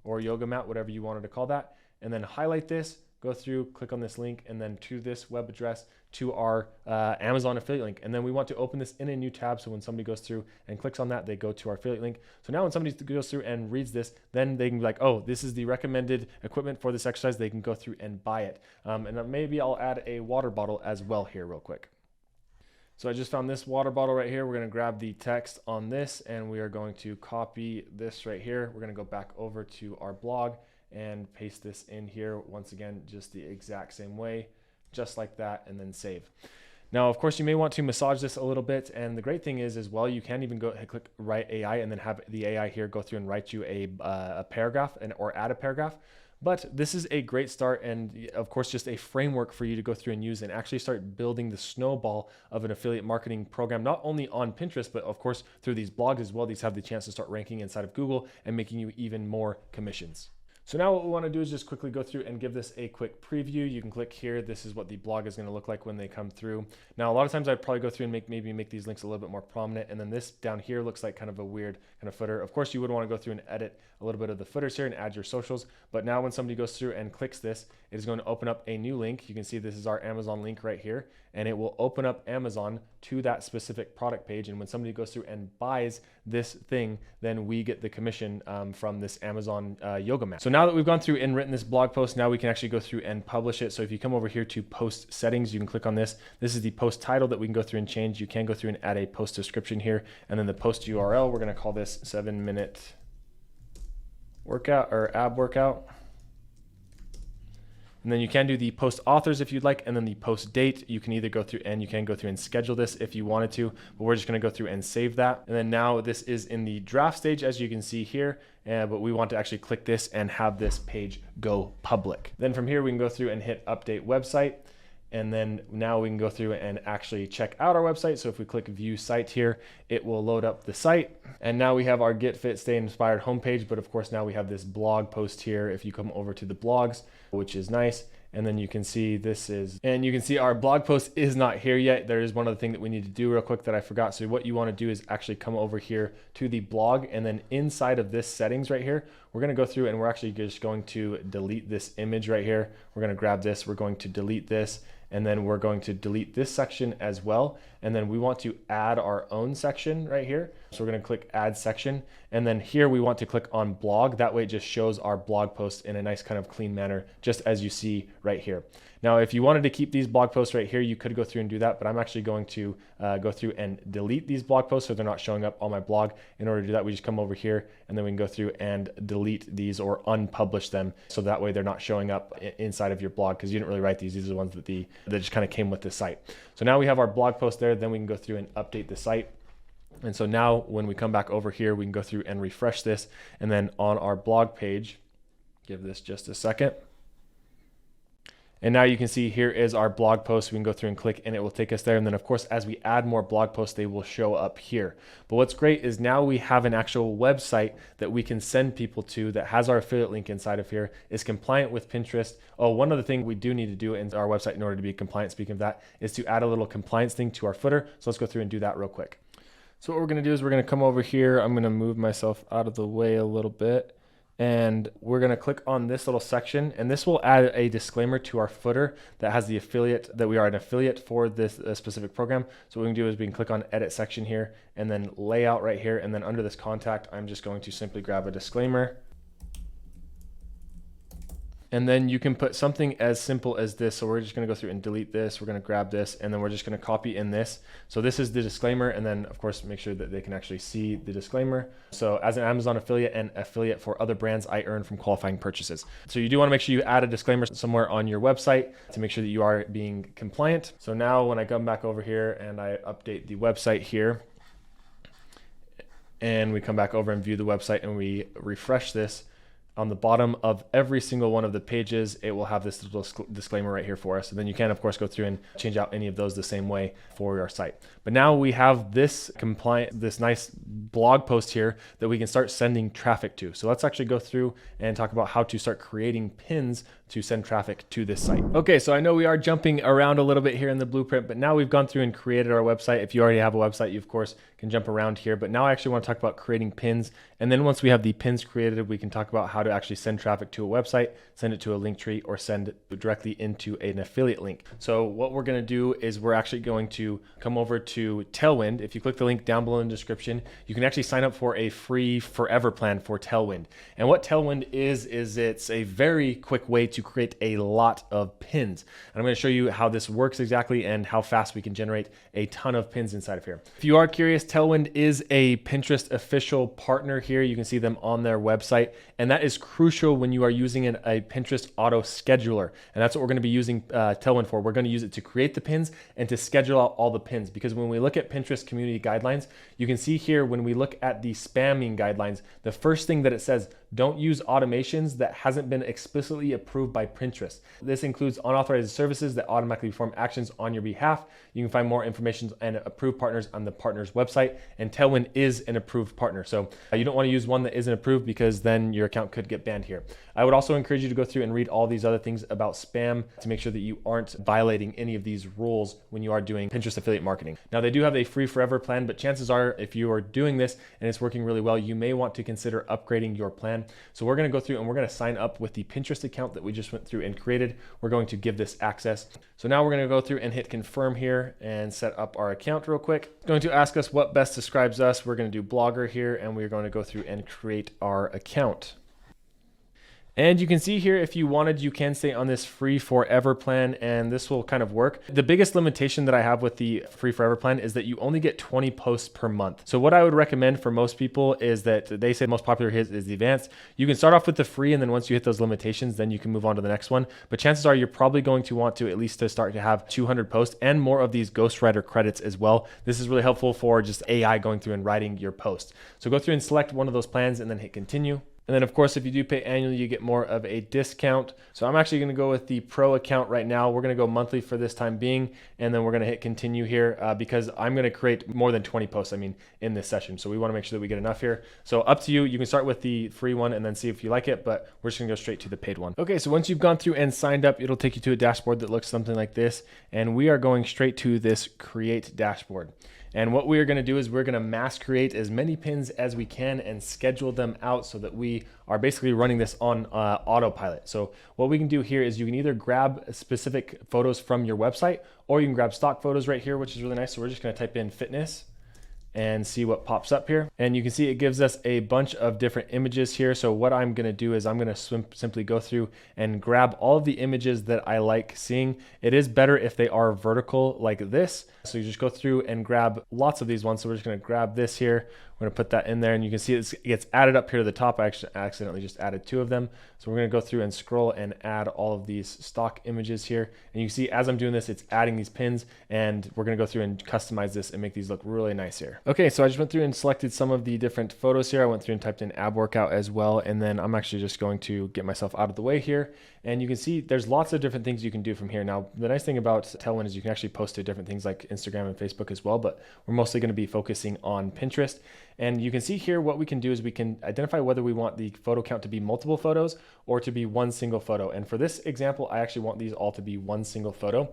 or yoga mat, whatever you wanted to call that, and then highlight this, go through, click on this link, and then to this web address to our Amazon affiliate link. And then we want to open this in a new tab, so when somebody goes through and clicks on that, they go to our affiliate link. So now when somebody goes through and reads this, then they can be like, oh, this is the recommended equipment for this exercise. They can go through and buy it. And maybe I'll add a water bottle as well here real quick. So I just found this water bottle right here. We're going to grab the text on this, and we are going to copy this right here. We're going to go back over to our blog and paste this in here. Once again, just the exact same way, just like that, and then save. Now, of course, you may want to massage this a little bit. And the great thing is as well, you can even go and click write AI and then have the AI here go through and write you a paragraph or add a paragraph. But this is a great start, and of course, just a framework for you to go through and use and actually start building the snowball of an affiliate marketing program, not only on Pinterest, but of course, through these blogs as well. These have the chance to start ranking inside of Google and making you even more commissions. So now what we want to do is just quickly go through and give this a quick preview. You can click here. This is what the blog is going to look like when they come through. Now, a lot of times I'd probably go through and maybe make these links a little bit more prominent. And then this down here looks like kind of a weird kind of footer. Of course, you would want to go through and edit a little bit of the footers here and add your socials. But now when somebody goes through and clicks this, it is going to open up a new link. You can see this is our Amazon link right here, and it will open up Amazon to that specific product page. And when somebody goes through and buys this thing, then we get the commission from this Amazon yoga mat. So now that we've gone through and written this blog post, now we can actually go through and publish it. So if you come over here to post settings, you can click on this. This is the post title that we can go through and change. You can go through and add a post description here, and then the post URL, we're going to call this 7-minute workout or ab workout. And then you can do the post authors if you'd like, and then the post date. You can either go through and schedule this if you wanted to, but we're just going to go through and save that. And then now this is in the draft stage, as you can see here, but we want to actually click this and have this page go public. Then from here, we can go through and hit update website. And then now we can go through and actually check out our website. So if we click view site here, it will load up the site. And now we have our Get Fit, Stay Inspired homepage. But of course, now we have this blog post here. If you come over to the blogs, which is nice. And then you can see our blog post is not here yet. There is one other thing that we need to do real quick that I forgot. So what you want to do is actually come over here to the blog, and then inside of this settings right here, we're going to go through and we're actually just going to delete this image right here. We're going to grab this, we're going to delete this, and then we're going to delete this section as well. And then we want to add our own section right here. So we're going to click add section. And then here we want to click on blog. That way it just shows our blog post in a nice kind of clean manner, just as you see right here. Now, if you wanted to keep these blog posts right here, you could go through and do that, but I'm actually going to go through and delete these blog posts so they're not showing up on my blog. In order to do that, we just come over here and then we can go through and delete these or unpublish them. So that way they're not showing up inside of your blog, because you didn't really write these. These are the ones that just kind of came with the site. So now we have our blog post there. Then we can go through and update the site. And so now when we come back over here, we can go through and refresh this. And then on our blog page, give this just a second. And now you can see here is our blog post. We can go through and click and it will take us there. And then of course, as we add more blog posts, they will show up here. But what's great is now we have an actual website that we can send people to that has our affiliate link inside of here, is compliant with Pinterest. Oh, one other thing we do need to do in our website in order to be compliant, speaking of that, is to add a little compliance thing to our footer. So let's go through and do that real quick. So what we're going to do is we're going to come over here. I'm going to move myself out of the way a little bit. And we're going to click on this little section, and this will add a disclaimer to our footer that has the affiliate, that we are an affiliate for this specific program. So what we can do is we can click on edit section here and then layout right here. And then under this contact, I'm just going to simply grab a disclaimer. And then you can put something as simple as this. So we're just going to go through and delete this. We're going to grab this, and then we're just going to copy in this. So this is the disclaimer, and then of course make sure that they can actually see the disclaimer. So as an Amazon affiliate and affiliate for other brands, I earn from qualifying purchases. So you do want to make sure you add a disclaimer somewhere on your website to make sure that you are being compliant. So now when I come back over here and I update the website here, and we come back over and view the website and we refresh this, on the bottom of every single one of the pages, it will have this little disclaimer right here for us. And then you can, of course, go through and change out any of those the same way for your site. But now we have this nice blog post here that we can start sending traffic to. So let's actually go through and talk about how to start creating pins to send traffic to this site. Okay, so I know we are jumping around a little bit here in the blueprint, but now we've gone through and created our website. If you already have a website, you of course can jump around here, but now I actually want to talk about creating pins. And then once we have the pins created, we can talk about how to actually send traffic to a website, send it to a LinkTree, or send it directly into an affiliate link. So what we're going to do is we're actually going to come over to Tailwind. If you click the link down below in the description, you can actually sign up for a free forever plan for Tailwind. And what Tailwind is it's a very quick way to create a lot of pins. And I'm going to show you how this works exactly and how fast we can generate a ton of pins inside of here. If you are curious, Tailwind is a Pinterest official partner here. You can see them on their website, and that is crucial when you are using a Pinterest auto scheduler. And that's what we're going to be using Tailwind for. We're going to use it to create the pins and to schedule out all the pins, because when we look at Pinterest community guidelines, you can see here when we look at the spamming guidelines, the first thing that it says, don't use automations that hasn't been explicitly approved by Pinterest. This includes unauthorized services that automatically perform actions on your behalf. You can find more information and approved partners on the partner's website, and Tailwind is an approved partner. So you don't want to use one that isn't approved, because then your account could get banned here. I would also encourage you to go through and read all these other things about spam to make sure that you aren't violating any of these rules when you are doing Pinterest affiliate marketing. Now, they do have a free forever plan, but chances are if you are doing this and it's working really well, you may want to consider upgrading your plan. So we're going to go through and we're going to sign up with the Pinterest account that we just went through and created. We're going to give this access. So now we're going to go through and hit confirm here and set up our account real quick. It's going to ask us what best describes us. We're going to do blogger here, and we're going to go through and create our account. And you can see here, if you wanted, you can stay on this free forever plan, and this will kind of work. The biggest limitation that I have with the free forever plan is that you only get 20 posts per month. So what I would recommend for most people is that they say the most popular is the advanced. You can start off with the free, and then once you hit those limitations, then you can move on to the next one. But chances are you're probably going to want to at least to start to have 200 posts and more of these ghostwriter credits as well. This is really helpful for just AI going through and writing your post. So go through and select one of those plans and then hit continue. And then of course, if you do pay annually, you get more of a discount. So I'm actually going to go with the pro account right now. We're going to go monthly for this time being, and then we're going to hit continue here because I'm going to create more than 20 posts, in this session. So we want to make sure that we get enough here. So up to you. You can start with the free one and then see if you like it, but we're just going to go straight to the paid one. Okay, so once you've gone through and signed up, it'll take you to a dashboard that looks something like this. And we are going straight to this create dashboard. And what we are going to do is we're going to mass create as many pins as we can and schedule them out so that we are basically running this on autopilot. So what we can do here is you can either grab specific photos from your website, or you can grab stock photos right here, which is really nice. So we're just going to type in fitness and see what pops up here. And you can see it gives us a bunch of different images here. So what I'm going to do is I'm going to simply go through and grab all of the images that I like seeing. It is better if they are vertical like this. So you just go through and grab lots of these ones. So we're just going to grab this here. We're going to put that in there, and you can see it gets added up here to the top. I actually accidentally just added 2 of them. So we're going to go through and scroll and add all of these stock images here. And you can see as I'm doing this, it's adding these pins, and we're going to go through and customize this and make these look really nice here. Okay, so I just went through and selected some of the different photos here. I went through and typed in ab workout as well. And then I'm actually just going to get myself out of the way here. And you can see there's lots of different things you can do from here. Now, the nice thing about Tailwind is you can actually post to different things like Instagram and Facebook as well, but we're mostly going to be focusing on Pinterest. And you can see here what we can do is we can identify whether we want the photo count to be multiple photos or to be one single photo. And for this example, I actually want these all to be one single photo.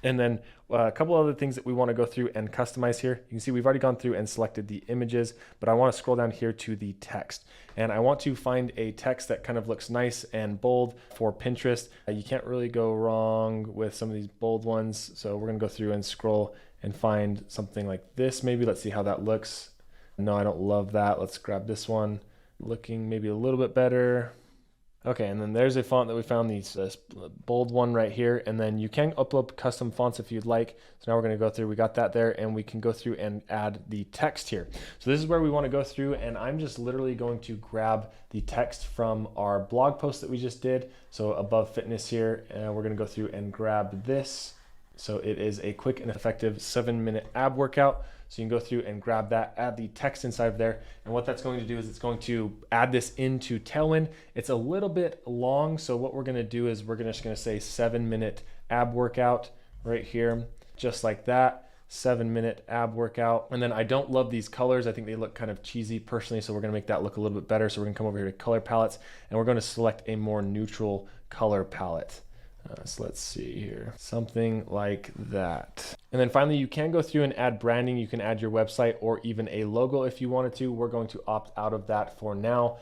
And then a couple other things that we want to go through and customize here. You can see we've already gone through and selected the images, but I want to scroll down here to the text. And I want to find a text that kind of looks nice and bold for Pinterest. You can't really go wrong with some of these bold ones. So we're going to go through and scroll and find something like this. Maybe let's see how that looks. No, I don't love that. Let's grab this one. Looking maybe a little bit better. Okay, and then there's a font that we found, this bold one right here, and then you can upload custom fonts if you'd like. So now we're gonna go through, we got that there, and we can go through and add the text here. So this is where we wanna go through, and I'm just literally going to grab the text from our blog post that we just did. So above fitness here, and we're gonna go through and grab this. So it is a quick and effective 7-minute ab workout. So you can go through and grab that, add the text inside of there. And what that's going to do is it's going to add this into Tailwind. It's a little bit long. So what we're going to do is we're just going to say 7-minute ab workout right here, just like that. 7-minute ab workout. And then I don't love these colors. I think they look kind of cheesy personally. So we're going to make that look a little bit better. So we're going to come over here to color palettes, and we're going to select a more neutral color palette. So let's see here, something like that. And then finally, you can go through and add branding. You can add your website or even a logo if you wanted to. We're going to opt out of that for now.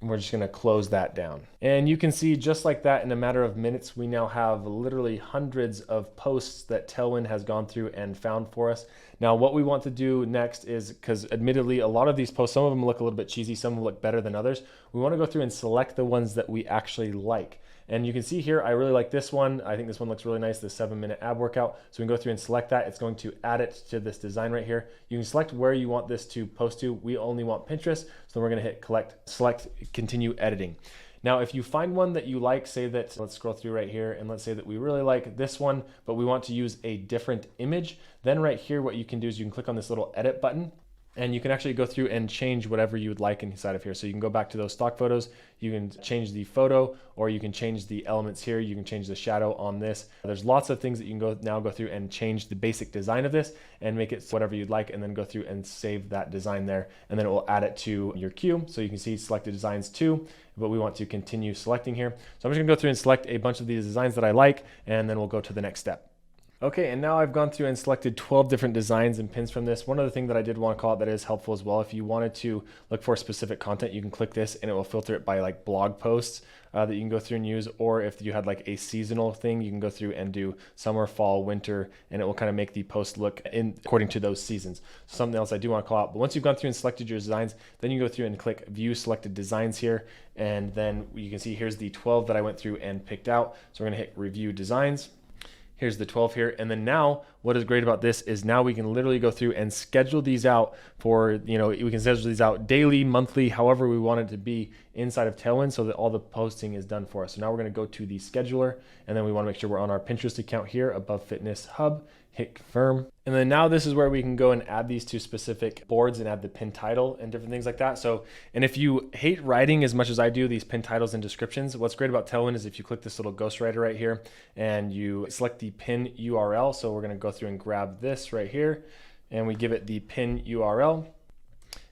We're just gonna close that down. And you can see just like that, in a matter of minutes, we now have literally hundreds of posts that Tailwind has gone through and found for us. Now, what we want to do next is, because admittedly, a lot of these posts, some of them look a little bit cheesy, some look better than others. We wanna go through and select the ones that we actually like. And you can see here, I really like this one. I think this one looks really nice, the 7-minute ab workout. So we can go through and select that. It's going to add it to this design right here. You can select where you want this to post to. We only want Pinterest. So we're gonna hit select, continue editing. Now, if you find one that you like, say that, let's scroll through right here, and let's say that we really like this one, but we want to use a different image, then right here, what you can do is you can click on this little edit button, and you can actually go through and change whatever you would like inside of here. So you can go back to those stock photos, you can change the photo, or you can change the elements here, you can change the shadow on this. There's lots of things that you can now go through and change the basic design of this and make it whatever you'd like, and then go through and save that design there, and then it will add it to your queue. So you can see selected designs too, but we want to continue selecting here. So I'm just gonna go through and select a bunch of these designs that I like, and then we'll go to the next step. Okay, and now I've gone through and selected 12 different designs and pins from this. One other thing that I did want to call out that is helpful as well, if you wanted to look for specific content, you can click this and it will filter it by like blog posts that you can go through and use, or if you had like a seasonal thing, you can go through and do summer, fall, winter, and it will kind of make the post look in according to those seasons. Something else I do want to call out, but once you've gone through and selected your designs, then you go through and click view selected designs here, and then you can see here's the 12 that I went through and picked out. So we're gonna hit review designs. Here's the 12 here. And then now what is great about this is now we can literally go through and schedule these out for, we can schedule these out daily, monthly, however we want it to be inside of Tailwind, so that all the posting is done for us. So now we're going to go to the scheduler, and then we want to make sure we're on our Pinterest account here above Fitness Hub, hit confirm. And then now this is where we can go and add these to specific boards and add the pin title and different things like that. So, and if you hate writing as much as I do, these pin titles and descriptions, what's great about Tailwind is if you click this little ghostwriter right here and you select the pin URL. So we're going to go through and grab this right here, and we give it the pin URL.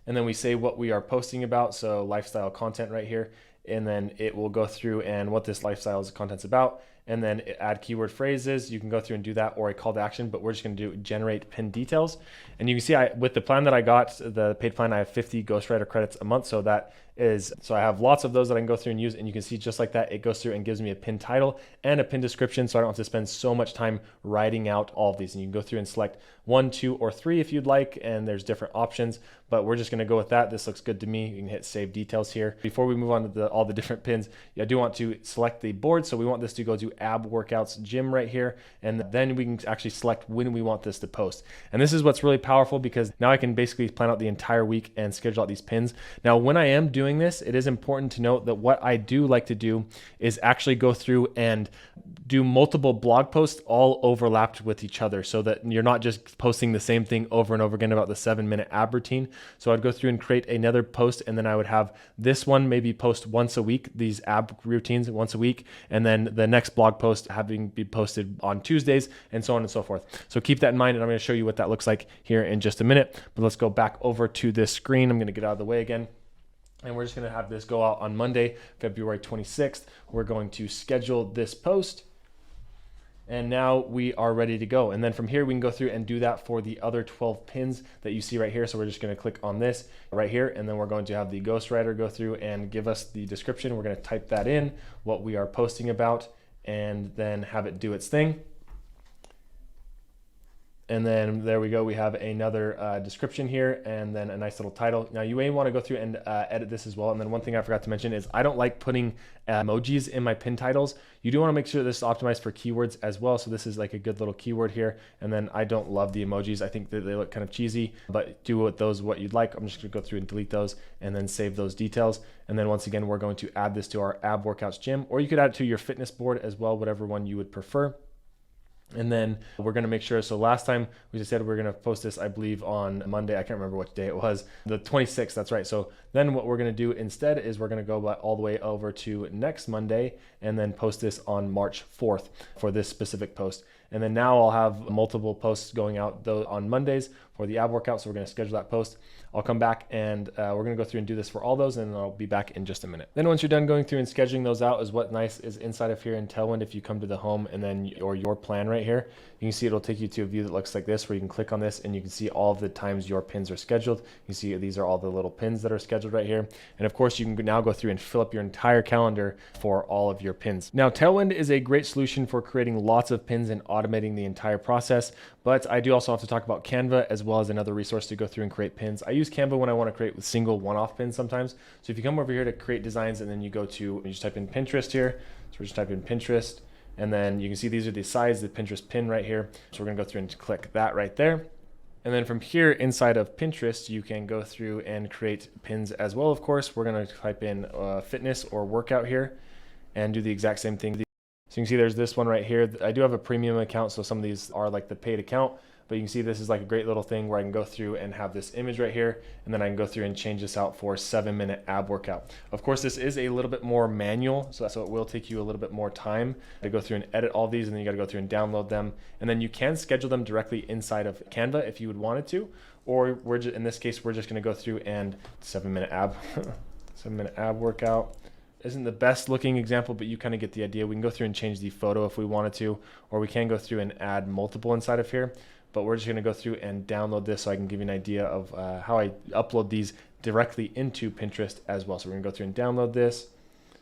And then we say what we are posting about. So lifestyle content right here. And then it will go through and what this lifestyle content's about, and then add keyword phrases. You can go through and do that, or a call to action, but we're just going to do generate pin details. And you can see with the plan that I got, the paid plan, I have 50 ghostwriter credits a month. So I have lots of those that I can go through and use. And you can see just like that, it goes through and gives me a pin title and a pin description. So I don't have to spend so much time writing out all of these. And you can go through and select 1, 2, or 3 if you'd like. And there's different options, but we're just going to go with that. This looks good to me. You can hit save details here. Before we move on to all the different pins, I do want to select the board. So we want this to go to ab workouts gym right here. And then we can actually select when we want this to post. And this is what's really powerful, because now I can basically plan out the entire week and schedule out these pins. Now, when I am doing this, it is important to note that what I do like to do is actually go through and do multiple blog posts all overlapped with each other, so that you're not just posting the same thing over and over again about the 7-minute ab routine. So I'd go through and create another post, and then I would have this one maybe post once a week, these ab routines once a week, and then the next blog post having be posted on Tuesdays, and so on and so forth. So keep that in mind, and I'm going to show you what that looks like here in just a minute. But let's go back over to this screen. I'm going to get out of the way again. And we're just going to have this go out on Monday, February 26th. We're going to schedule this post. And now we are ready to go. And then from here, we can go through and do that for the other 12 pins that you see right here. So we're just going to click on this right here. And then we're going to have the ghostwriter go through and give us the description. We're going to type that in, what we are posting about, and then have it do its thing. And then there we go. We have another description here and then a nice little title. Now you may want to go through and edit this as well. And then one thing I forgot to mention is I don't like putting emojis in my pin titles. You do want to make sure this is optimized for keywords as well. So this is like a good little keyword here. And then I don't love the emojis. I think that they look kind of cheesy, but do with those what you'd like. I'm just going to go through and delete those and then save those details. And then once again, we're going to add this to our ab workouts gym, or you could add it to your fitness board as well, whatever one you would prefer. And then we're going to make sure, so last time we just said we're going to post this, I believe on Monday, I can't remember what day it was, the 26th, that's right. So then what we're going to do instead is we're going to go all the way over to next Monday and then post this on March 4th for this specific post. And then now I'll have multiple posts going out on Mondays for the ab workout. So we're going to schedule that post. I'll come back and we're going to go through and do this for all those, and I'll be back in just a minute. Then once you're done going through and scheduling those out, is what nice is inside of here in Tailwind. If you come to the home and then or your plan right here, you can see it'll take you to a view that looks like this, where you can click on this and you can see all of the times your pins are scheduled. You see these are all the little pins that are scheduled right here. And of course, you can now go through and fill up your entire calendar for all of your pins. Now, Tailwind is a great solution for creating lots of pins and automating the entire process. But I do also have to talk about Canva as well as another resource to go through and create pins. I use Canva when I want to create with single one-off pins sometimes. So if you come over here to create designs and then you go to, you just type in Pinterest here. So we're just type in Pinterest, and then you can see these are the size, the Pinterest pin right here. So we're gonna go through and click that right there. And then from here inside of Pinterest, you can go through and create pins as well. Of course, we're gonna type in fitness or workout here and do the exact same thing. So you can see there's this one right here. I do have a premium account, so some of these are like the paid account, but you can see this is like a great little thing where I can go through and have this image right here, and then I can go through and change this out for 7-minute ab workout. Of course, this is a little bit more manual, so it will take you a little bit more time to go through and edit all these, and then you got to go through and download them. And then you can schedule them directly inside of Canva if you would want it to, or in this case, we're just going to go through and 7-minute ab, 7-minute ab workout. Isn't the best looking example, but you kind of get the idea. We can go through and change the photo if we wanted to, or we can go through and add multiple inside of here, but we're just going to go through and download this so I can give you an idea of how I upload these directly into Pinterest as well. So we're going to go through and download this.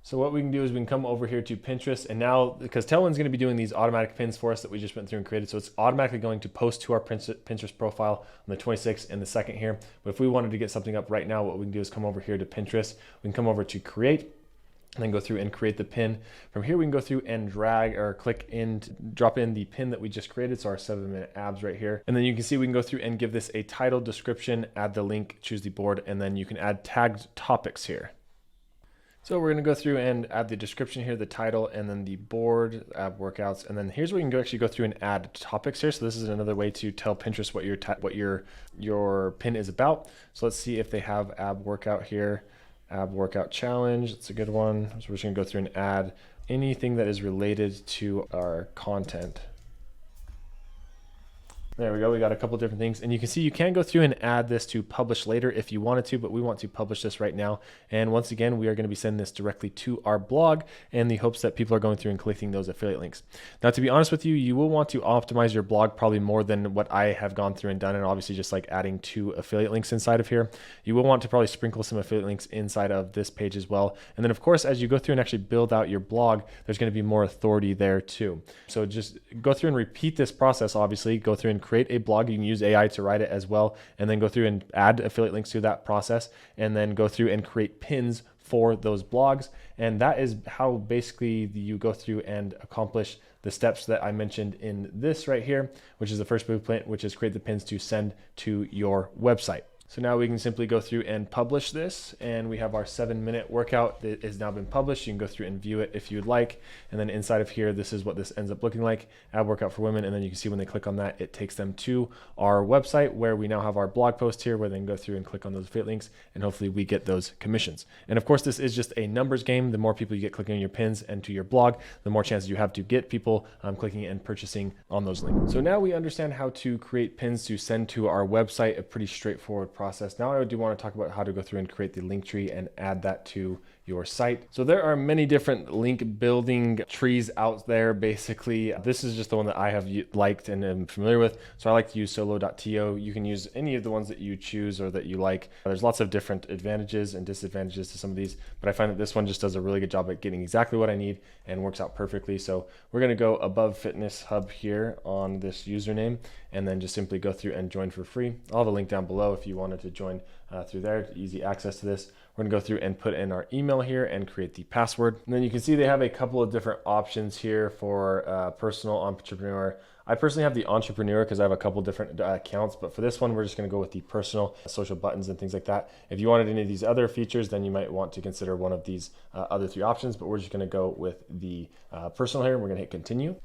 So what we can do is we can come over here to Pinterest, and now because Tailwind's going to be doing these automatic pins for us that we just went through and created, so it's automatically going to post to our Pinterest profile on the 26th and the 2nd here. But if we wanted to get something up right now, what we can do is come over here to Pinterest. We can come over to create, and then go through and create the pin. From here, we can go through and drag or click in, drop in the pin that we just created. So our 7-minute abs right here. And then you can see we can go through and give this a title, description, add the link, choose the board, and then you can add tagged topics here. So we're going to go through and add the description here, the title, and then the board, ab workouts. And then here's where you can actually go through and add topics here. So this is another way to tell Pinterest what your pin is about. So let's see if they have ab workout here. Ab workout challenge, it's a good one. So we're just gonna go through and add anything that is related to our content. There we go, we got a couple different things, and you can see you can go through and add this to publish later if you wanted to, but we want to publish this right now. And once again, we are going to be sending this directly to our blog in the hopes that people are going through and clicking those affiliate links. Now, to be honest with you, you will want to optimize your blog probably more than what I have gone through and done, and obviously just like adding 2 affiliate links inside of here. You will want to probably sprinkle some affiliate links inside of this page as well. And then of course, as you go through and actually build out your blog, there's going to be more authority there too. So just go through and repeat this process, obviously, go through and create a blog. You can use AI to write it as well, and then go through and add affiliate links to that process, and then go through and create pins for those blogs. And that is how basically you go through and accomplish the steps that I mentioned in this right here, which is the first blueprint, which is create the pins to send to your website. So now we can simply go through and publish this, and we have our 7-minute workout that has now been published. You can go through and view it if you'd like. And then inside of here, this is what this ends up looking like, ab workout for women. And then you can see when they click on that, it takes them to our website where we now have our blog post here where they can go through and click on those affiliate links, and hopefully we get those commissions. And of course, this is just a numbers game. The more people you get clicking on your pins and to your blog, the more chances you have to get people clicking and purchasing on those links. So now we understand how to create pins to send to our website, a pretty straightforward process. Now I do want to talk about how to go through and create the link tree and add that to your site. So there are many different link building trees out there. Basically, this is just the one that I have liked and am familiar with. So I like to use solo.to. You can use any of the ones that you choose or that you like. There's lots of different advantages and disadvantages to some of these, but I find that this one just does a really good job at getting exactly what I need and works out perfectly. So we're going to go above Fitness Hub here on this username, and then just simply go through and join for free. I'll have a link down below if you wanted to join through there. Easy access to this. We're gonna go through and put in our email here and create the password. And then you can see they have a couple of different options here for personal, entrepreneur. I personally have the entrepreneur because I have a couple different accounts, but for this one, we're just gonna go with the personal, social buttons and things like that. If you wanted any of these other features, then you might want to consider one of these other 3 options, but we're just gonna go with the personal here. We're gonna hit continue.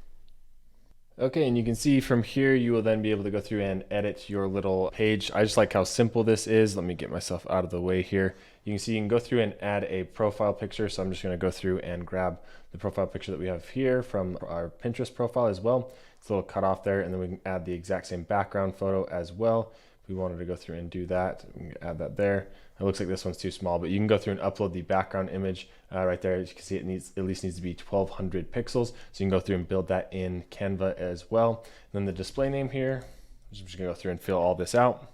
Okay, and you can see from here, you will then be able to go through and edit your little page. I just like how simple this is. Let me get myself out of the way here. You can see you can go through and add a profile picture. So I'm just gonna go through and grab the profile picture that we have here from our Pinterest profile as well. It's a little cut off there, and then we can add the exact same background photo as well. If we wanted to go through and do that, we can add that there. It looks like this one's too small, but you can go through and upload the background image right there. As you can see, it at least needs to be 1200 pixels. So you can go through and build that in Canva as well. And then the display name here, I'm just gonna go through and fill all this out.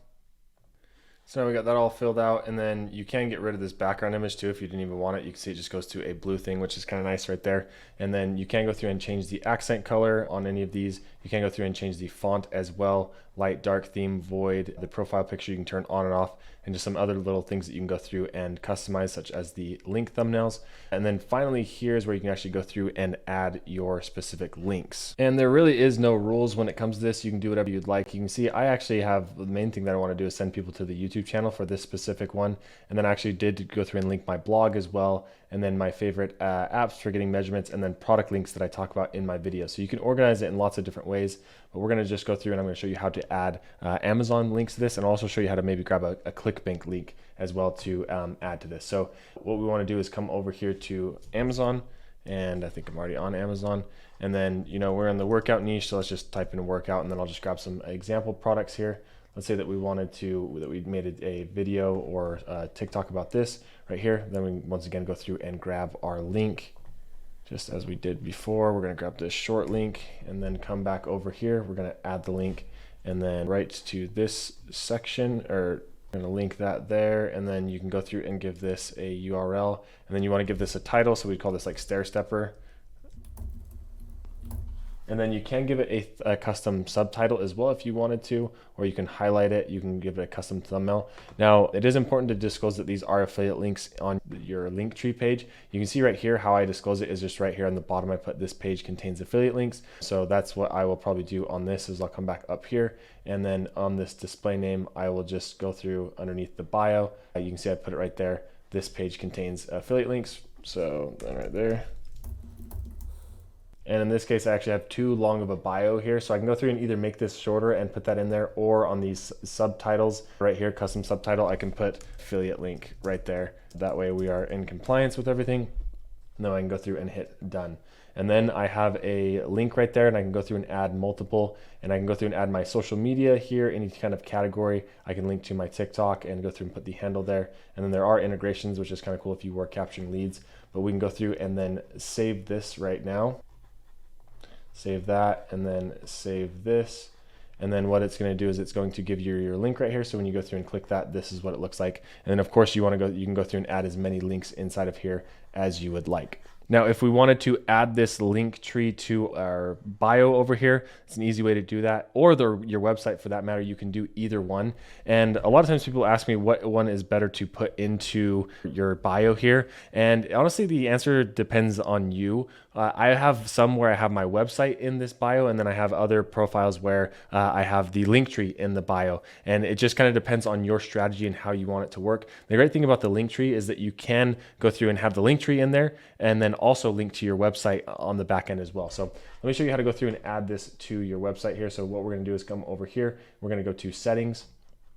So now we got that all filled out, and then you can get rid of this background image too if you didn't even want it. You can see it just goes to a blue thing, which is kind of nice right there. And then you can go through and change the accent color on any of these. You can go through and change the font as well, light, dark, theme, void. The profile picture you can turn on and off, and just some other little things that you can go through and customize, such as the link thumbnails. And then finally, here's where you can actually go through and add your specific links. And there really is no rules when it comes to this. You can do whatever you'd like. You can see I actually have the main thing that I want to do is send people to the YouTube channel for this specific one. And then I actually did go through and link my blog as well, and then my favorite apps for getting measurements, and then product links that I talk about in my video. So you can organize it in lots of different ways, but we're going to just go through and I'm going to show you how to add Amazon links to this, and also show you how to maybe grab a ClickBank link as well to add to this. So what we want to do is come over here to Amazon, and I think I'm already on Amazon. And then, you know, we're in the workout niche, so let's just type in a workout, and then I'll just grab some example products here. Let's say that we wanted to, that we made a video or a TikTok about this right here. Then we once again go through and grab our link, just as we did before. We're gonna grab this short link and then come back over here. We're gonna add the link and then right to this section, or I'm gonna link that there, and then you can go through and give this a URL, and then you wanna give this a title, so we call this like Stair Stepper. And then you can give it a custom subtitle as well if you wanted to, or you can highlight it, you can give it a custom thumbnail. Now, it is important to disclose that these are affiliate links on your LinkTree page. You can see right here how I disclose it is just right here on the bottom. I put this page contains affiliate links. So that's what I will probably do on this, is I'll come back up here, and then on this display name, I will just go through underneath the bio. You can see I put it right there. This page contains affiliate links. So then right there. And in this case, I actually have too long of a bio here, so I can go through and either make this shorter and put that in there, or on these subtitles right here, custom subtitle, I can put affiliate link right there. That way we are in compliance with everything. Now I can go through and hit done. And then I have a link right there, and I can go through and add multiple, and I can go through and add my social media here, any kind of category. I can link to my TikTok and go through and put the handle there. And then there are integrations, which is kind of cool if you were capturing leads, but we can go through and then save this right now. Save that, and then save this. And then what it's going to do is it's going to give you your link right here. So when you go through and click that, this is what it looks like. And then of course you can go through and add as many links inside of here as you would like. Now, if we wanted to add this link tree to our bio over here, it's an easy way to do that, or your website for that matter. You can do either one. And a lot of times people ask me what one is better to put into your bio here. And honestly, the answer depends on you. I have some where I have my website in this bio, and then I have other profiles where I have the link tree in the bio. And it just kind of depends on your strategy and how you want it to work. The great thing about the link tree is that you can go through and have the link tree in there, and then also link to your website on the back end as well. So let me show you how to go through and add this to your website here. So what we're going to do is come over here. We're going to go to settings,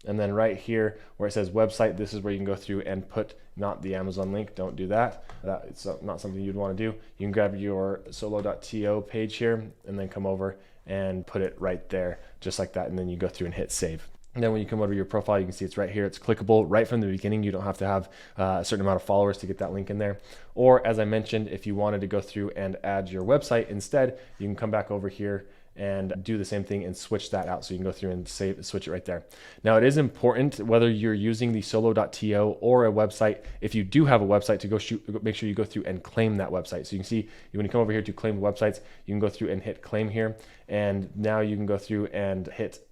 and then right here where it says website, this is where you can go through and put not the Amazon link. Don't do that. It's not something you'd want to do. You can grab your solo.to page here and then come over and put it right there just like that. And then you go through and hit save. And then when you come over to your profile, you can see it's right here. It's clickable right from the beginning. You don't have to have a certain amount of followers to get that link in there. Or as I mentioned, if you wanted to go through and add your website instead, you can come back over here and do the same thing and switch that out. So you can go through and switch it right there. Now it is important whether you're using the solo.to or a website. If you do have a website, to make sure you go through and claim that website. So you can see when you come over here to claim websites, you can go through and hit claim here. And now you can go through and hit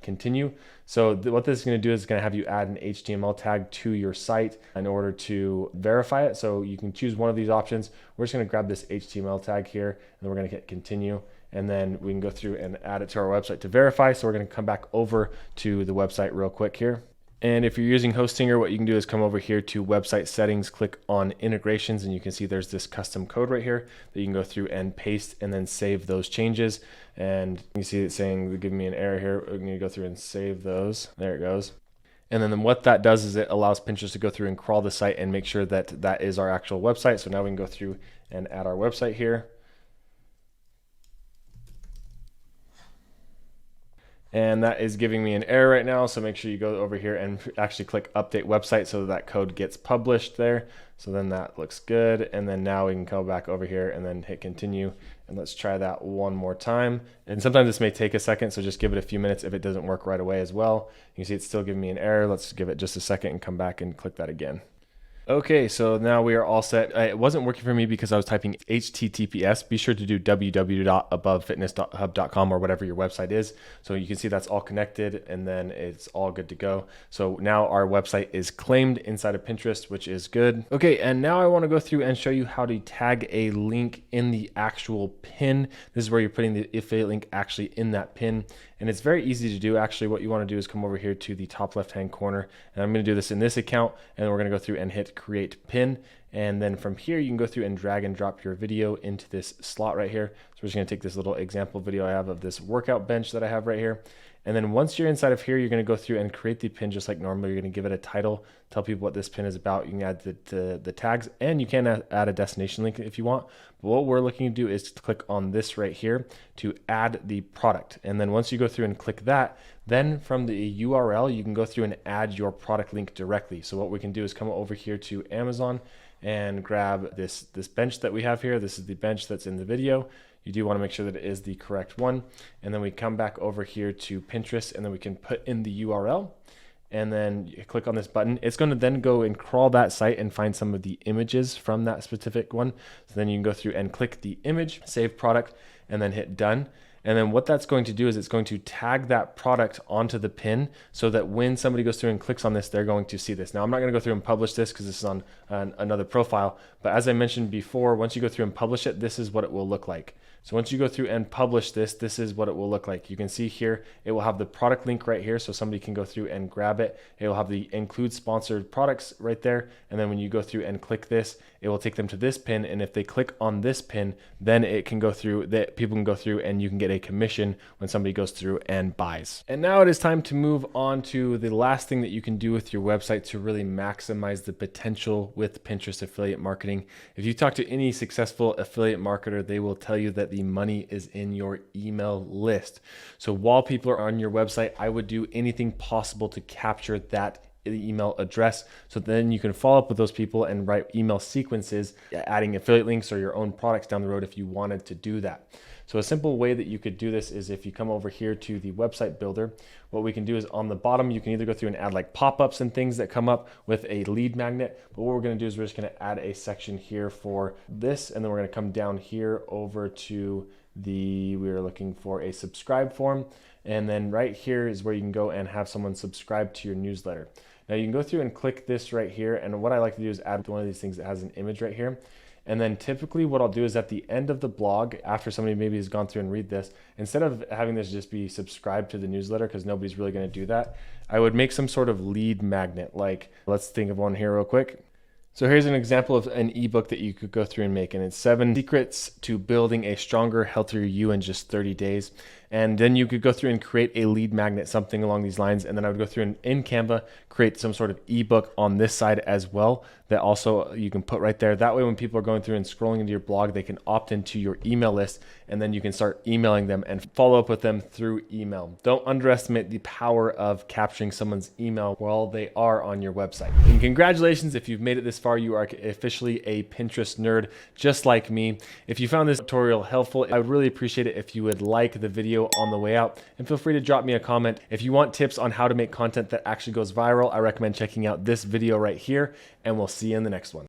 continue. So what this is going to do is it's going to have you add an HTML tag to your site in order to verify it. So you can choose one of these options. We're just going to grab this HTML tag here and we're going to hit continue. And then we can go through and add it to our website to verify. So we're going to come back over to the website real quick here. And if you're using Hostinger, what you can do is come over here to website settings, click on integrations, and you can see there's this custom code right here that you can go through and paste and then save those changes. And you see it saying, give me an error here. We're going to go through and save those. There it goes. And then what that does is it allows Pinterest to go through and crawl the site and make sure that that is our actual website. So now we can go through and add our website here. And that is giving me an error right now. So make sure you go over here and actually click update website so that code gets published there. So then that looks good. And then now we can go back over here and then hit continue. And let's try that one more time. And sometimes this may take a second, so just give it a few minutes if it doesn't work right away as well. You can see it's still giving me an error. Let's give it just a second and come back and click that again. Okay, so now we are all set. It wasn't working for me because I was typing HTTPS. Be sure to do www.abovefitnesshub.com or whatever your website is. So you can see that's all connected and then it's all good to go. So now our website is claimed inside of Pinterest, which is good. Okay, and now I want to go through and show you how to tag a link in the actual pin. This is where you're putting the affiliate link actually in that pin. And it's very easy to do. Actually, what you want to do is come over here to the top left-hand corner. And I'm going to do this in this account. And then we're going to go through and hit create pin. And then from here, you can go through and drag and drop your video into this slot right here. So we're just going to take this little example video I have of this workout bench that I have right here. And then once you're inside of here, you're going to go through and create the pin just like normal. You're going to give it a title, tell people what this pin is about. You can add the tags, and you can add a destination link if you want. But what we're looking to do is to click on this right here to add the product. And then once you go through and click that, then from the URL, you can go through and add your product link directly. So what we can do is come over here to Amazon and grab this bench that we have here. This is the bench that's in the video. You do want to make sure that it is the correct one. And then we come back over here to Pinterest, and then we can put in the URL. And then you click on this button. It's going to then go and crawl that site and find some of the images from that specific one. So then you can go through and click the image, save product, and then hit done. And then what that's going to do is it's going to tag that product onto the pin so that when somebody goes through and clicks on this, they're going to see this. Now, I'm not going to go through and publish this because this is on another profile. But as I mentioned before, once you go through and publish it, this is what it will look like. So once you go through and publish this, this is what it will look like. You can see here, it will have the product link right here. So somebody can go through and grab it. It will have the include sponsored products right there. And then when you go through and click this, it will take them to this pin. And if they click on this pin, then it can go through, that people can go through and you can get a commission when somebody goes through and buys. And now it is time to move on to the last thing that you can do with your website to really maximize the potential with Pinterest affiliate marketing. If you talk to any successful affiliate marketer, they will tell you that the money is in your email list. So while people are on your website, I would do anything possible to capture that email address, so then you can follow up with those people and write email sequences, adding affiliate links or your own products down the road if you wanted to do that. So a simple way that you could do this is if you come over here to the website builder, what we can do is on the bottom, you can either go through and add like pop-ups and things that come up with a lead magnet. But what we're going to do is we're just going to add a section here for this. And then we're going to come down here over to we're looking for a subscribe form. And then right here is where you can go and have someone subscribe to your newsletter. Now you can go through and click this right here. And what I like to do is add one of these things that has an image right here. And then typically what I'll do is at the end of the blog, after somebody maybe has gone through and read this, instead of having this just be subscribed to the newsletter, because nobody's really going to do that, I would make some sort of lead magnet. Like, let's think of one here real quick. So here's an example of an ebook that you could go through and make, and it's 7 secrets to building a stronger, healthier you in just 30 days. And then you could go through and create a lead magnet, something along these lines. And then I would go through and in Canva, create some sort of ebook on this side as well that also you can put right there. That way, when people are going through and scrolling into your blog, they can opt into your email list, and then you can start emailing them and follow up with them through email. Don't underestimate the power of capturing someone's email while they are on your website. And congratulations, if you've made it this far, you are officially a Pinterest nerd, just like me. If you found this tutorial helpful, I would really appreciate it if you would like the video on the way out, and feel free to drop me a comment. If you want tips on how to make content that actually goes viral, I recommend checking out this video right here, and we'll see you in the next one.